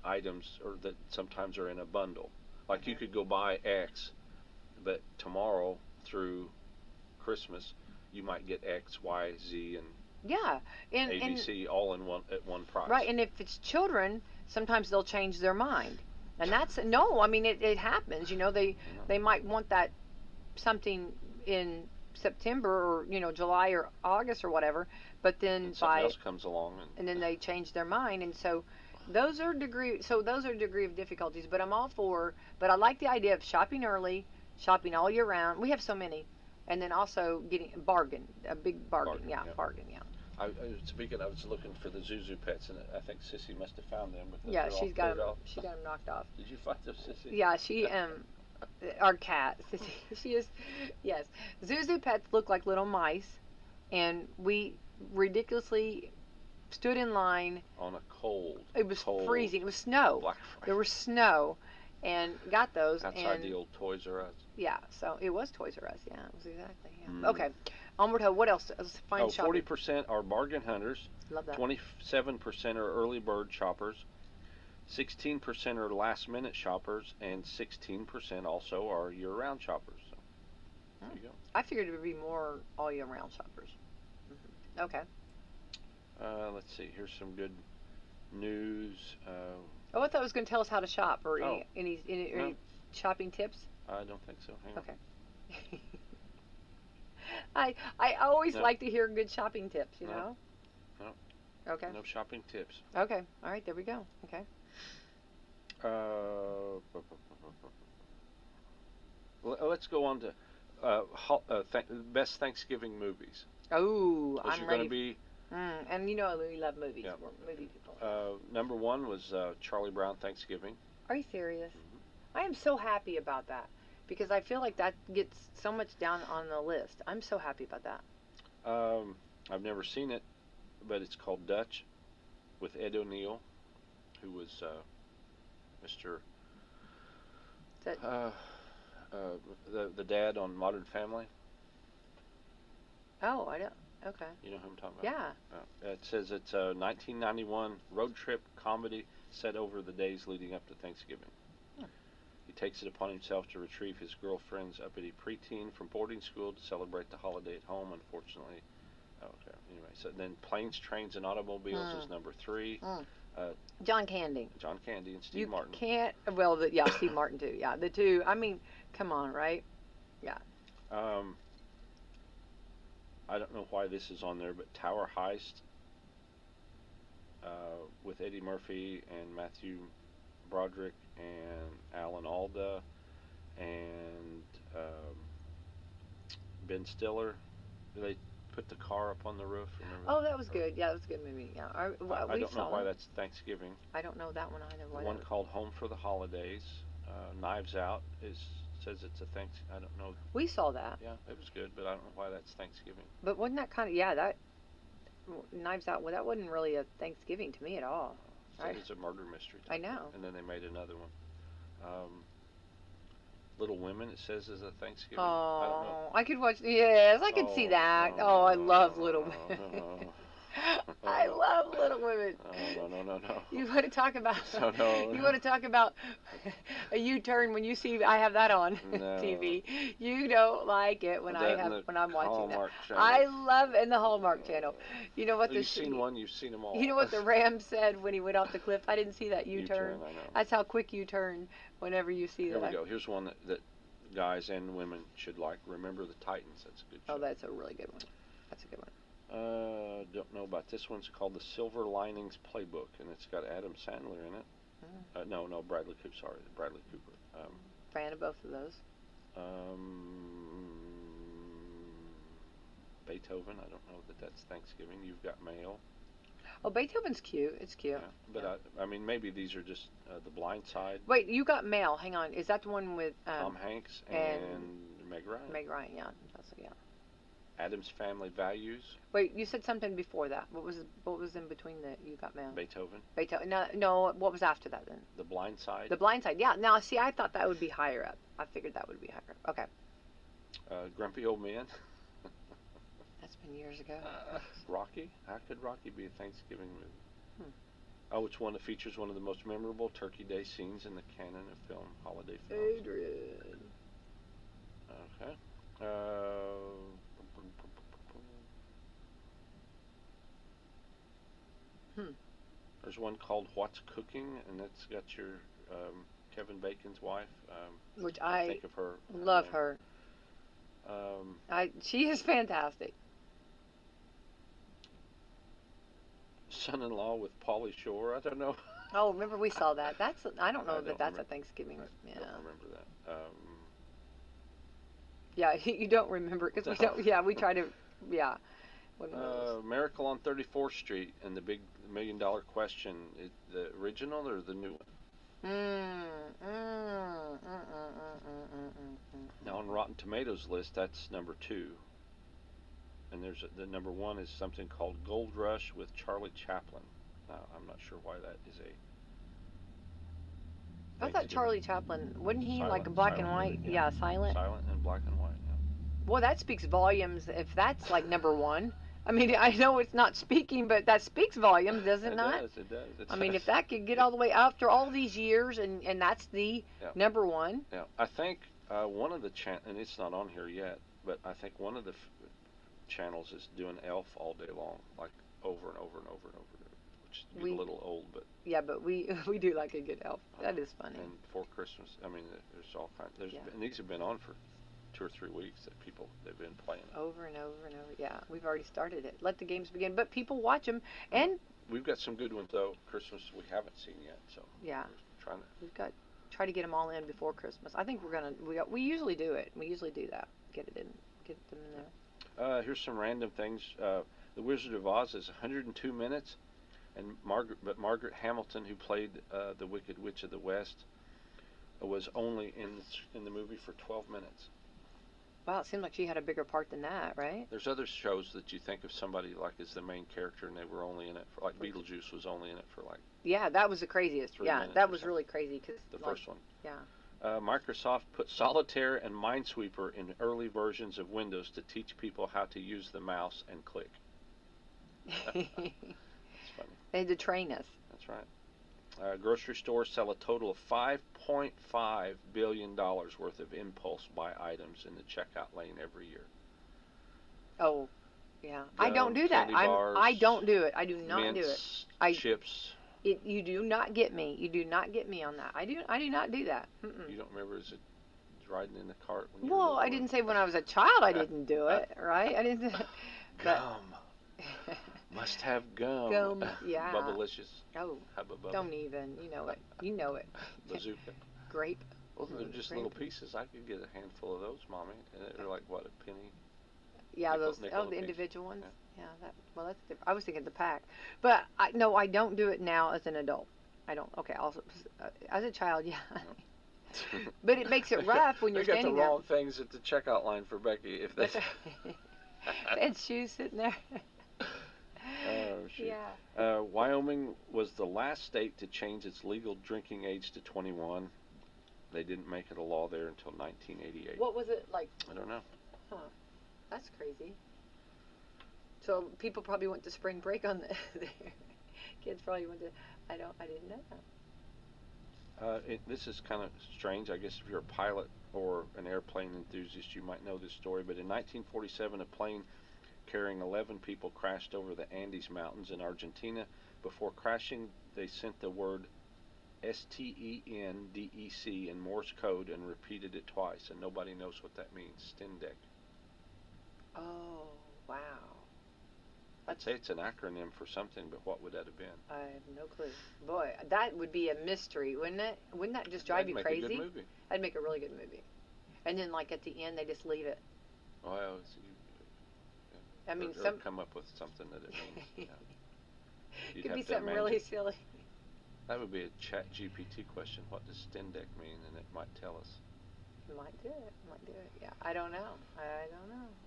items or that sometimes are in a bundle. Like you could go buy X, but tomorrow through Christmas, you might get X, Y, Z, and ABC all in at one price. Right, and if it's children, sometimes they'll change their mind, and that's I mean it happens. You know, they might want that something in September or July or August or whatever, but then something else comes along and then they change their mind, and so those are degree of difficulties. But I'm all for. But I like the idea of shopping early, shopping all year round. We have so many. And then also getting a big bargain. Bargain. Speaking, I was looking for the Zuzu pets, and I think Sissy must have found them. She's got them. She got them knocked off. Did you find them, Sissy? Yeah, she our cat, Sissy. She is. Yes, Zuzu pets look like little mice, and we ridiculously stood in line on a cold. It was freezing. It was snow. Black Friday. There was snow, and got those. Outside the old Toys R Us. Yeah, so it was Toys R Us. Yeah, it was exactly. Yeah. Okay, onward ho. What else? Let's find shopping. 40% are bargain hunters. Love that. 27% are early bird shoppers. 16% are last-minute shoppers, and 16% also are year-round shoppers. So, there you go. I figured it would be more all year round shoppers. Okay. Let's see. Here's some good news. Oh, I thought it was going to tell us how to shop or Oh. any shopping tips. I don't think so. Hang on. Okay. I always No. like to hear good shopping tips. You No. know. No. Okay. No shopping tips. Okay. All right. There we go. Okay. Let's go on to best Thanksgiving movies. Oh, Those I'm are ready. going to be And you know we love movies. Yeah. We're movie people. number one was Charlie Brown Thanksgiving. Are you serious? Mm-hmm. I am so happy about that because I feel like that gets so much down on the list. I'm so happy about that. I've never seen it, but it's called Dutch, with Ed O'Neill, who was Mr. Is that, the dad on Modern Family. oh, I don't. Okay. You know who I'm talking about? Yeah. It says it's a 1991 road trip comedy set over the days leading up to Thanksgiving. He takes it upon himself to retrieve his girlfriend's uppity preteen from boarding school to celebrate the holiday at home. Unfortunately, okay. Anyway, so then Planes, Trains, and Automobiles is number 3. John Candy. John Candy and Steve You Martin. can't. Well, yeah, Steve Martin too. Yeah, the two. I mean, come on, right? Yeah. I don't know why this is on there, but Tower Heist with Eddie Murphy and Matthew Broderick and Alan Alda and Ben Stiller. They put the car up on the roof. Remember? Oh, that was good. Yeah, that was a good movie. Yeah. I We don't know saw why that. that's Thanksgiving. I don't know that one either. The one called Home for the Holidays, Knives Out, says it's a I don't know. We saw that. Yeah, it was good, but I don't know why that's Thanksgiving. But wasn't that kind of that Knives Out? Well, that wasn't really a Thanksgiving to me at all. It was a murder mystery. I know. And then they made another one. Little Women, it says, is a Thanksgiving. I don't know. Oh, I could watch. Yes, I could see that. Oh, I love Little Women. I love Little Women. No. You want to talk about? No. You want to talk about a U-turn when you see I have that on No. TV? You don't like it when when I'm watching Hallmark that. Channel. I love in the Hallmark Channel. You know what You've seen one, you've seen them all. You know what the Ram said when he went off the cliff? I didn't see that U-turn. I know. That's how quick you turn whenever you see Here that. we go. Here's one that guys and women should like. Remember the Titans. That's a good show. Oh, that's a really good one. That's a good one. Don't know about this one's called The Silver Linings Playbook, and it's got Adam Sandler in it. No, Bradley Cooper. Sorry, Bradley Cooper. Fan of both of those. Beethoven. I don't know that that's Thanksgiving. You've Got Mail. Oh, Beethoven's cute. It's cute. Yeah, but I mean, maybe these are just The Blind Side. Wait, You Got Mail. Hang on. Is that the one with Tom Hanks and Meg Ryan. Meg Ryan, yeah. Yeah. Adam's Family Values. Wait, you said something before that. What was in between the You Got Mail? Beethoven. Beethoven. No. What was after that then? The Blind Side. The Blind Side. Yeah. Now, see, I thought that would be higher up. I figured that would be higher up. Okay. Grumpy Old Men. That's been years ago. Rocky. How could Rocky be a Thanksgiving movie? Oh, it's one that features one of the most memorable Turkey Day scenes in the canon of film, holiday films. Adrian. Okay. There's one called What's Cooking, and that's got your Kevin Bacon's wife. Which I think of her. love her. She is fantastic. Son-in-Law with Pauly Shore. I don't know. Oh, remember we saw that. I don't know I don't that's remember. a Thanksgiving. I don't remember that. Yeah, you don't remember because we don't. Yeah, we try to. Yeah. Miracle on 34th Street and the Big $1 Million Question. The original or the new one? Now on Rotten Tomatoes list, that's number 2. And there's the number 1 is something called Gold Rush with Charlie Chaplin. Now I'm not sure why that is a. I thought Charlie Chaplin, wasn't he Silent, like black and silent, white? yeah. Yeah, silent. Silent and black and white. Yeah. Well, that speaks volumes. If that's like number 1, I mean, I know it's not speaking, but that speaks volumes, does it not? It does. I mean, if that could get all the way after all these years, and that's the number one. Yeah, I think one of the and it's not on here yet, but I think one of the channels is doing Elf all day long, like over and over and over and over, which is a little old, but yeah, but we do like a good Elf. That is funny. And for Christmas, I mean, there's all kinds. And these have been on for 2 or 3 weeks that they've been playing over and over and over. Yeah, we've already started it. Let the games begin, but people watch them, and we've got some good ones though. Christmas we haven't seen yet, so yeah, we've try to get them all in before Christmas. I think we usually do it. We usually do that. Get them in there. Here's some random things. The Wizard of Oz is 102 minutes, and Margaret Hamilton, who played the Wicked Witch of the West, was only in the movie for 12 minutes. Wow, it seemed like she had a bigger part than that, right? There's other shows that you think of somebody like as the main character, and they were only in it for, like Beetlejuice was only in it for like. Yeah, that was the craziest. Yeah, that was really crazy because the first one. Yeah. Microsoft put Solitaire and Minesweeper in early versions of Windows to teach people how to use the mouse and click. It's funny. They had to train us. That's right. Grocery stores sell a total of $5.5 billion worth of impulse buy items in the checkout lane every year. Oh, yeah. I don't do that. I don't do it. I do not do it. Chips. You do not get me. You do not get me on that. I do not do that. Mm-mm. You don't remember riding in the cart when you Well, I didn't say when I was a child I didn't do it, right? I didn't. Gum. Must have gum. Gum, yeah. Bubblicious. Oh, Hubba don't even. You know it. You know it. Bazooka. Grape. Well, they're just little pieces. I could get a handful of those, Mommy. And they're like, what, a penny? Yeah, the individual ones. Yeah, that's different. I was thinking the pack. But I don't do it now as an adult. I don't. Okay, also as a child, yeah. No. But it makes it rough when you're standing there. They got the wrong things at the checkout line for Becky. If they had shoes sitting there. Oh, shoot. Yeah. Wyoming was the last state to change its legal drinking age to 21. They didn't make it a law there until 1988. What was it like? I don't know. Huh. That's crazy. So people probably went to spring break on the kids probably went to. I didn't know that. This is kind of strange. I guess if you're a pilot or an airplane enthusiast, you might know this story. But in 1947, a plane carrying 11 people crashed over the Andes Mountains in Argentina. Before crashing, they sent the word STENDEC in Morse code and repeated it twice, and nobody knows what that means. Stendek. Oh, wow. I'd say it's an acronym for something, but what would that have been? I have no clue. Boy, that would be a mystery, wouldn't it? Wouldn't that just drive you crazy? That'd make a good movie. That'd make a really good movie. And then, like, at the end, they just leave it. Well, I mean, or come up with something that it means. Yeah. Could be something really silly. That would be a chat GPT question. What does Stendek mean? And it might tell us. Might do it. Yeah, I don't know.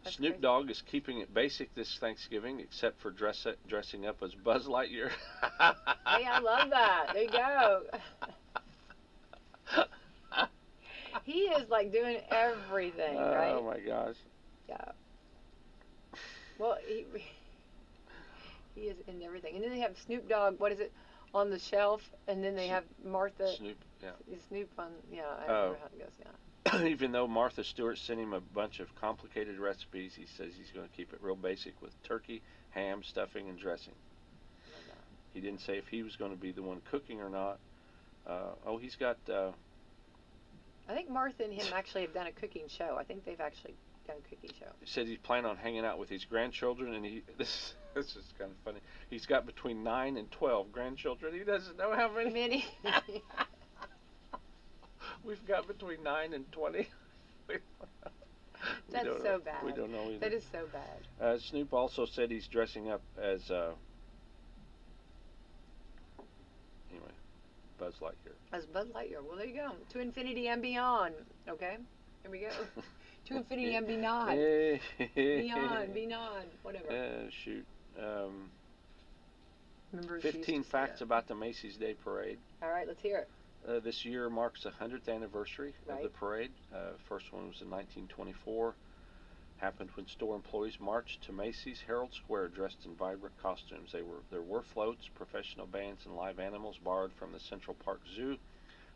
That's Snoop crazy. Dogg is keeping it basic this Thanksgiving, except for dressing up as Buzz Lightyear. Hey, I love that. There you go. He is like doing everything, right? Oh my gosh. Yeah. Well, he is in everything. And then they have Snoop Dogg, what is it, on the shelf, and then they have Martha. Snoop, yeah. Snoop on, yeah, I don't know how it goes, yeah. Even though Martha Stewart sent him a bunch of complicated recipes, he says he's going to keep it real basic with turkey, ham, stuffing, and dressing. He didn't say if he was going to be the one cooking or not. He's got... I think Martha and him actually have done a cooking show. I think they've actually done a cooking show. He said he's planning on hanging out with his grandchildren, and this is kind of funny. He's got between 9 and 12 grandchildren. He doesn't know how many. Many. We've got between 9 and 20. That's so bad. We don't know either. That is so bad. Snoop also said he's dressing up as Buzz Lightyear. As Buzz Lightyear. Well, there you go. To infinity and beyond. Okay? Here we go. To infinity and beyond. Beyond. Whatever. Shoot. Remember 15 facts about the Macy's Day Parade. All right, let's hear it. This year marks the 100th anniversary of the parade. First one was in 1924. happened when store employees marched to Macy's Herald Square dressed in vibrant costumes. There were floats, professional bands, and live animals borrowed from the Central Park Zoo,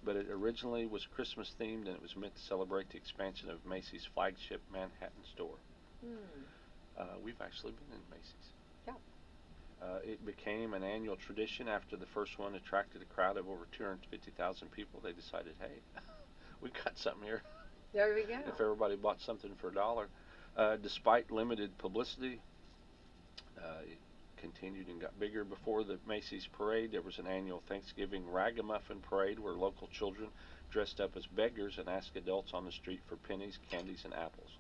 but it originally was Christmas themed and it was meant to celebrate the expansion of Macy's flagship Manhattan store. We've actually been in Macy's. Yeah. It became an annual tradition after the first one attracted a crowd of over 250,000 people. They decided, hey, we got something here. There we go. If everybody bought something for $1. Despite limited publicity, it continued and got bigger. Before the Macy's parade, there was an annual Thanksgiving ragamuffin parade where local children dressed up as beggars and asked adults on the street for pennies, candies, and apples.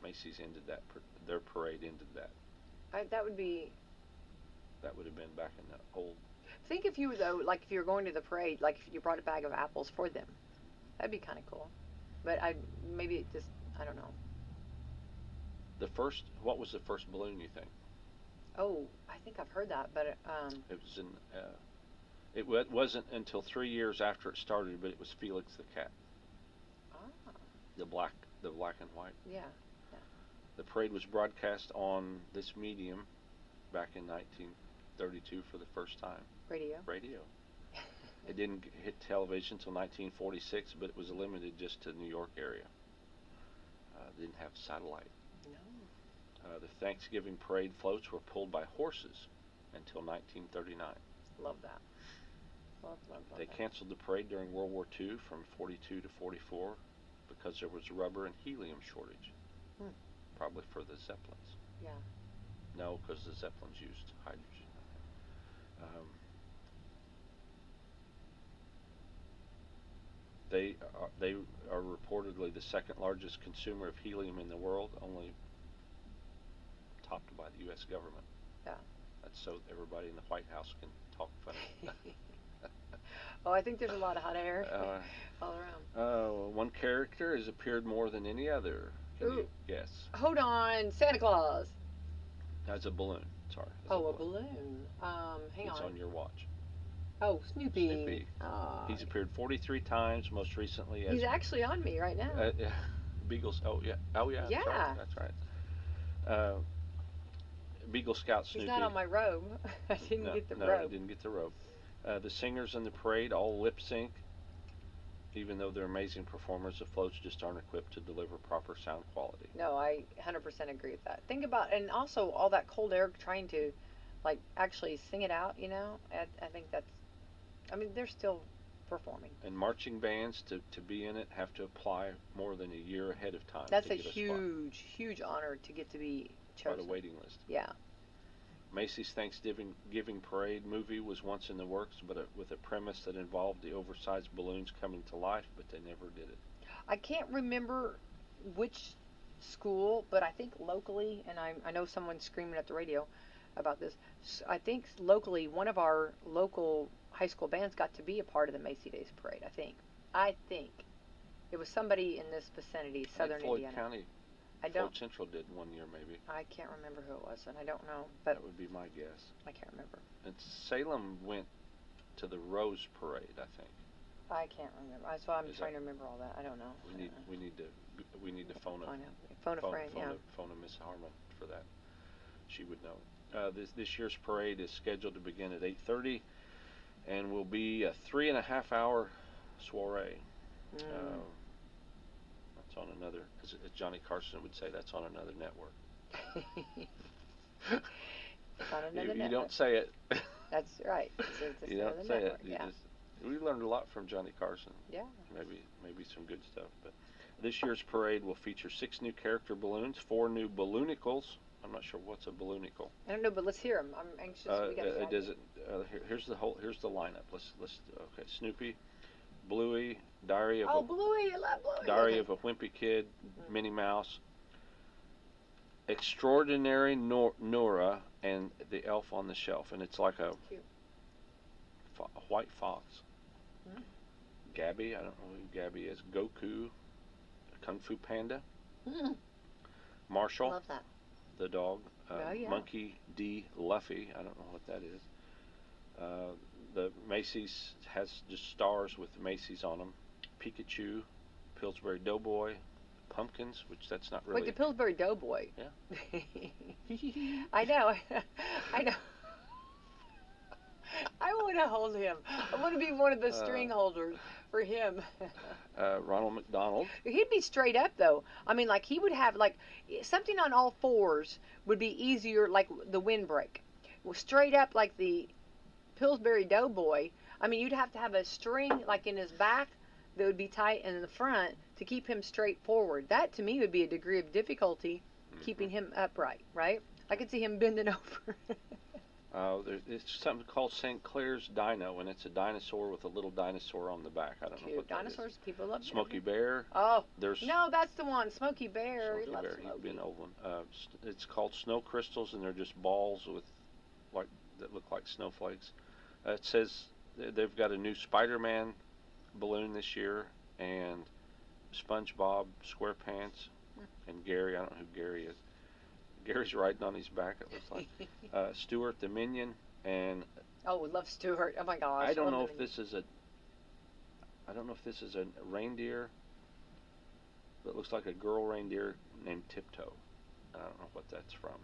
Macy's ended that. Their parade ended that. That would be. That would have been back in the old. Think if you though, like if you were going to the parade, like if you brought a bag of apples for them, that'd be kind of cool. But maybe it just, I don't know. What was the first balloon, you think? Oh, I think I've heard that, but It was in. It wasn't until 3 years after it started, but it was Felix the cat. Ah. The black and white. Yeah. The parade was broadcast on this medium back in 1932 for the first time. Radio. It didn't hit television until 1946, but it was limited just to the New York area. Didn't have satellite. No. The Thanksgiving parade floats were pulled by horses until 1939. Love that. Love They that. canceled the parade during World War II from 42 to 44 because there was rubber and helium shortage. Probably for the Zeppelins. Yeah. No, because the Zeppelins used hydrogen. They are reportedly the second largest consumer of helium in the world, only topped by the U.S. government. Yeah. That's so everybody in the White House can talk funny. Oh, I think there's a lot of hot air all around. One character has appeared more than any other. Can you guess? Hold on, Santa Claus. That's a balloon. Sorry. A balloon. Hang it's on. on your watch. Oh, Snoopy. Snoopy. He's appeared 43 times, most recently as... He's actually on me right now. Beagles. Oh, yeah. Oh, yeah. Yeah. That's right. Beagle Scout Snoopy. He's not on my robe. I didn't get the robe. No, I didn't get the robe. The singers in the parade all lip sync. Even though they're amazing performers, the floats just aren't equipped to deliver proper sound quality. No, I 100% agree with that. Think about, and also all that cold air trying to, like, actually sing it out, you know? I think that's, I mean, they're still performing. And marching bands, to be in it, have to apply more than a year ahead of time. That's a huge, huge honor to get to be chosen. Quite a waiting list. Yeah. Macy's Thanksgiving Parade movie was once in the works, but with a premise that involved the oversized balloons coming to life, but they never did it. I can't remember which school, but I think locally, and I know someone's screaming at the radio about this, I think locally, one of our local high school bands got to be a part of the Macy Days Parade, I think. It was somebody in this vicinity, southern Floyd Indiana. County. Floyd Central did one year, maybe. I can't remember who it was, and I don't know. But that would be my guess. I can't remember. And Salem went to the Rose Parade, I think. I can't remember. So I'm trying to remember all that. I don't know. We need to phone a friend. Phone a Miss Harmon for that. She would know. This year's parade is scheduled to begin at 8:30, and will be a 3.5-hour soiree. On another, as Johnny Carson would say, that's on another network. It's on another network. You don't say it. That's right. You don't say network. it. We learned a lot from Johnny Carson. Yeah. Maybe some good stuff. But this year's parade will feature 6 new character balloons, 4 new balloonicals. I'm not sure what's a balloonicle. I don't know, but let's hear them. I'm anxious. Here's the lineup. Let's okay. Snoopy, Bluey, Diary of Bluey, I love Bluey. Diary of a Wimpy Kid, Minnie Mouse, Extraordinary Nora, and the Elf on the Shelf, and it's like a white fox. Gabby, I don't know who Gabby is. Goku, Kung Fu Panda, Marshall, love that. The dog, Monkey D. Luffy, I don't know what that is. The Macy's has just stars with Macy's on them. Pikachu, Pillsbury Doughboy, pumpkins, which that's not really. Like the Pillsbury Doughboy. Yeah. I know. I know. I want to hold him. I want to be one of the string holders for him. Ronald McDonald. He'd be straight up though. I mean, like he would have like something on all fours would be easier, like the windbreak. Well, straight up like the Pillsbury Doughboy. I mean, you'd have to have a string like in his back that would be tight in the front to keep him straight forward. That to me would be a degree of difficulty keeping him upright, right? I could see him bending over. It's something called St. Clair's Dino, and it's a dinosaur with a little dinosaur on the back. I don't know what that Dinosaurs, is. people love them. Smokey Bear. Oh, There's no, that's the one. Smokey Bear. Smokey Bear. He'd be an old one. It's called snow crystals, and they're just balls with that look like snowflakes. It says they've got a new Spider-Man balloon this year, and SpongeBob SquarePants, and Gary. I don't know who Gary is. Gary's riding on his back, it looks like. Stuart the Minion, and oh, we love Stuart. Oh my gosh. I don't know if this is a reindeer, but it looks like a girl reindeer named Tiptoe. I don't know what that's from.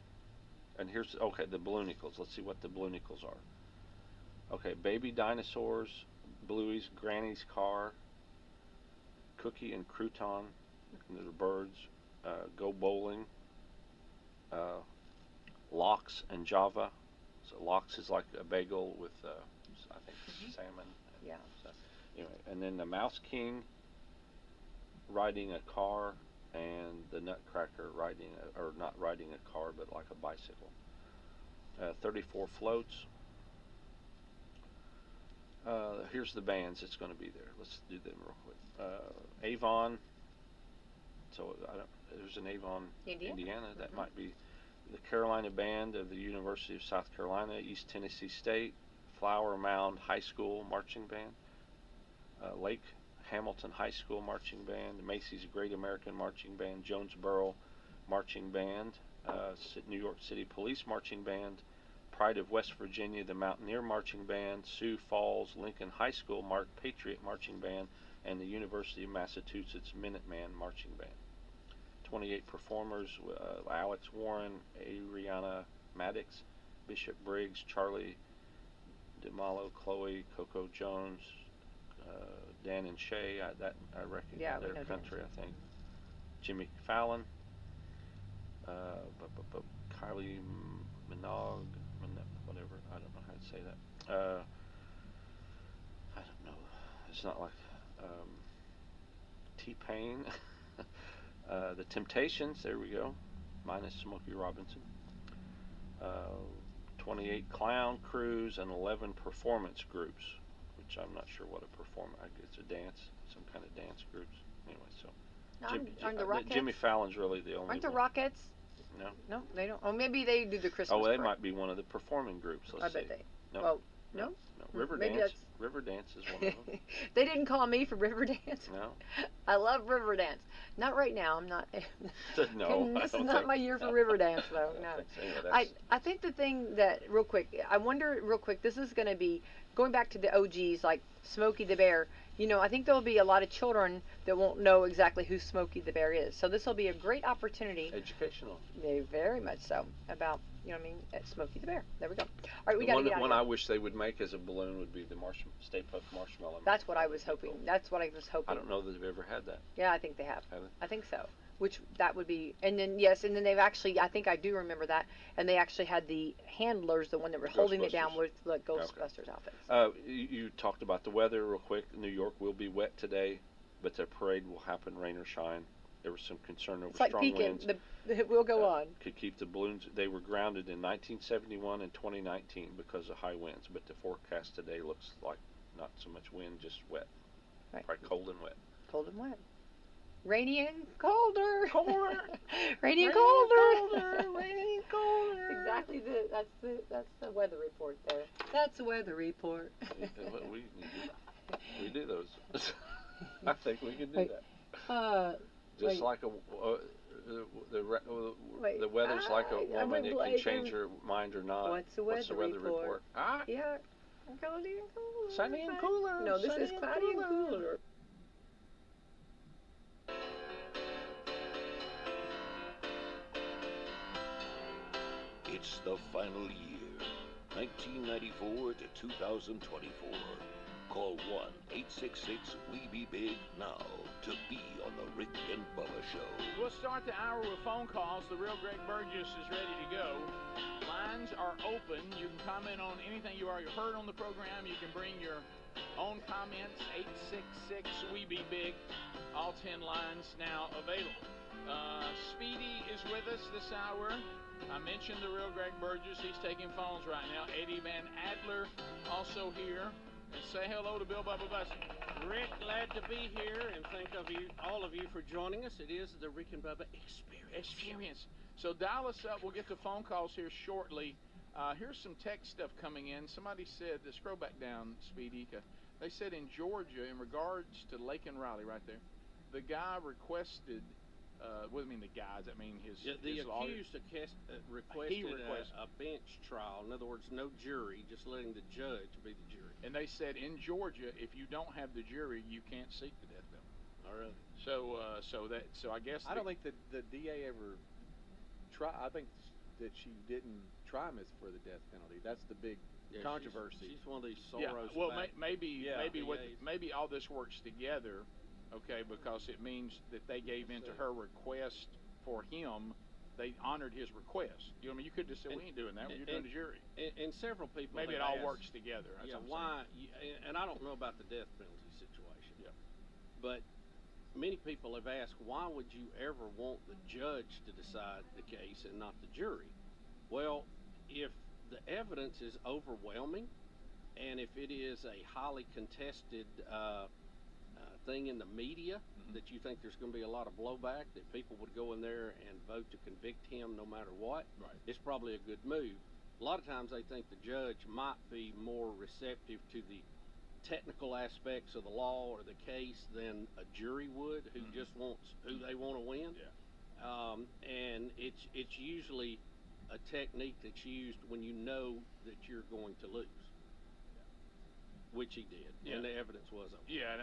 And here's the Balloonicles. Let's see what the Balloonicles are. Okay, baby dinosaurs, Bluey's Granny's car, Cookie and Crouton, and the birds, Go Bowling, Lox and Java. So Lox is like a bagel with, I think, salmon. Yeah. So, anyway, and then the Mouse King riding a car, and the Nutcracker not riding a car, but like a bicycle. 34 floats. Here's the bands that's going to be there. Let's do them real quick. Avon. So there's an Avon, Indiana. That might be the Carolina Band of the University of South Carolina, East Tennessee State, Flower Mound High School Marching Band, Lake Hamilton High School Marching Band, Macy's Great American Marching Band, Jonesboro Marching Band, New York City Police Marching Band, Pride of West Virginia, the Mountaineer Marching Band, Sioux Falls Lincoln High School Patriot Marching Band, and the University of Massachusetts Minuteman Marching Band. 28 performers, Alex Warren, Ariana Maddox, Bishop Briggs, Charlie DeMalo, Chloe, Coco Jones, Dan and Shay, I recognize their country, I think. Jimmy Fallon, Kylie Minogue, whatever, I don't know how to say that. I don't know, it's not like T-Pain. The Temptations, there we go, minus Smokey Robinson. 28 clown crews and 11 performance groups, which I'm not sure what a performance. I guess a dance, some kind of dance groups. Anyway, so aren't the Rockettes? Jimmy Fallon's really the only. Aren't the one. Rockettes? No. No, they don't. Oh, maybe they do the Christmas. Oh, they parade. might be one of the performing groups. Let's see. I bet they. No. Well, no. Riverdance. Riverdance is one of them. They didn't call me for Riverdance. No. I love Riverdance. Not right now. I'm not. No. This is not my year for Riverdance, though. No. I think the thing that, real quick, I wonder, real quick, this is going to be, going back to the OGs, like Smokey the Bear. You know, I think there'll be a lot of children that won't know exactly who Smokey the Bear is. So this will be a great opportunity. Educational. Very much so. About, you know what I mean, at Smokey the Bear. There we go. All right, we got to get out of one here. I wish they would make as a balloon would be the Stay Puft Marshmallow. That's what I was hoping. That's what I was hoping. I don't know that they've ever had that. Yeah, I think they have. Have they? I think so. Which that would be, and then yes, and then they've actually, I think I do remember that, and they actually had the handlers, the one that were holding it down with the Ghostbusters outfits. You talked about the weather real quick. New York will be wet today, but the parade will happen rain or shine. There was some concern over strong winds. It will go on. Could keep the balloons. They were grounded in 1971 and 2019 because of high winds, but the forecast today looks like not so much wind, just wet. Right. Probably cold and wet. Cold and wet. Rainy and colder. Colder. Rainy and colder. Rainy and colder. Exactly. That's the weather report there. That's the weather report. We do those. I think we could do that. Just like the weather's like a woman, it can change her mind or not. What's the weather report? Yeah. Cloudy and cooler. Sunny and cooler. No, this is cloudy and cooler. the final year, 1994 to 2024. Call 1-866-WE-BE-BIG now to be on the Rick and Bubba Show. We'll start the hour with phone calls. The real Greg Burgess is ready to go. Lines are open. You can comment on anything you already heard on the program. You can bring your own comments. 866-WE-BE-BIG. All 10 lines now available. Speedy is with us this hour. I mentioned the real Greg Burgess. He's taking phones right now. Eddie Van Adler also here. And say hello to Bill Bubba Bussey. Rick, glad to be here, and thank all of you for joining us. It is the Rick and Bubba experience. So dial us up. We'll get to phone calls here shortly. Here's some text stuff coming in. Somebody said, scroll back down, Speedy. They said in Georgia, in regards to Lake and Riley right there, the guy requested, what do I mean the guys? I mean his accused requested requested a bench trial. In other words, no jury, just letting the judge be the jury. And they said in Georgia, if you don't have the jury, you can't seek the death penalty. All right. So I guess I don't think the DA ever tried. I think that she didn't try him for the death penalty. That's the big controversy. She's one of these Soros. Yeah. Well, maybe all this works together, okay? Because it means that they gave in to her request for him. They honored his request. You know what I mean? You could just say, we ain't doing that. You're doing the jury. And several people maybe it all works together. Yeah, why? And I don't know about the death penalty situation. Yeah. But many people have asked, why would you ever want the judge to decide the case and not the jury? Well, if the evidence is overwhelming, and if it is a highly contested thing in the media, that you think there's going to be a lot of blowback, that people would go in there and vote to convict him no matter what, right, it's probably a good move. A lot of times they think the judge might be more receptive to the technical aspects of the law or the case than a jury would, who just wants who they want to win. Yeah. And it's usually a technique that's used when you know that you're going to lose, which he did, and the evidence was over. Yeah,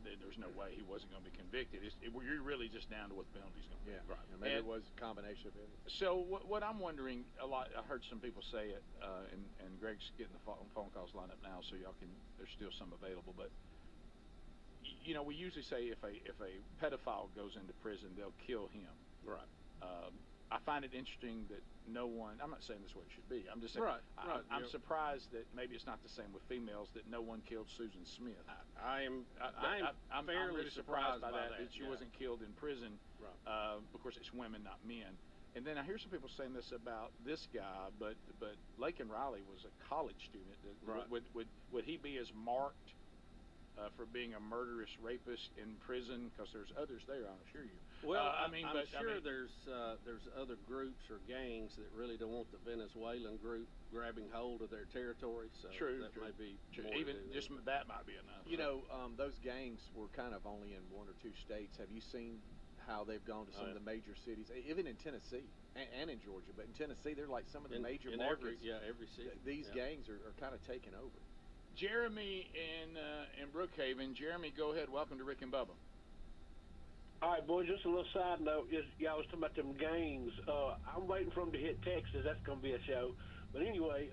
there's no way he wasn't going to be convicted. You're really just down to what the penalty's going to be. Yeah, right. Maybe it was a combination of it. So what I'm wondering a lot, I heard some people say it, and Greg's getting the phone calls lined up now, so y'all can. There's still some available, but you know, we usually say if a pedophile goes into prison, they'll kill him. Right. I find it interesting that no one. I'm not saying this is what it should be. I'm just saying. Right. I'm surprised that maybe it's not the same with females, that no one killed Susan Smith. I'm really surprised by that she yeah. wasn't killed in prison. Right. Of course, it's women, not men. And then I hear some people saying this about this guy, but Laken Riley was a college student. Right. Would he be as marked for being a murderous rapist in prison? Because there's others there, I assure you. Well, I'm sure there's other groups or gangs that really don't want the Venezuelan group grabbing hold of their territory. So that may be true. More Even just that might be enough. You know, those gangs were kind of only in one or two states. Have you seen how they've gone to some of the major cities, even in Tennessee and in Georgia? But in Tennessee, they're like some of the major markets. Every city. These gangs are kind of taking over. Jeremy in Brookhaven. Jeremy, go ahead. Welcome to Rick and Bubba. All right, boys, just a little side note. Y'all was talking about them gangs. I'm waiting for them to hit Texas. That's going to be a show. But anyway,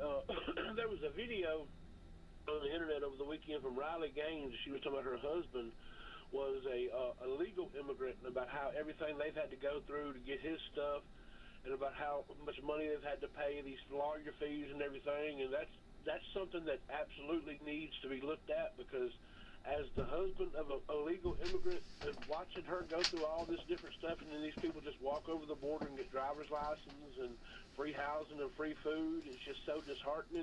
there was a video on the internet over the weekend from Riley Gaines. She was talking about her husband was a illegal immigrant, and about how everything they've had to go through to get his stuff, and about how much money they've had to pay, these lawyer fees and everything. And that's something that absolutely needs to be looked at, because as the husband of an illegal immigrant, and watching her go through all this different stuff, and then these people just walk over the border and get driver's license and free housing and free food, it's just so disheartening.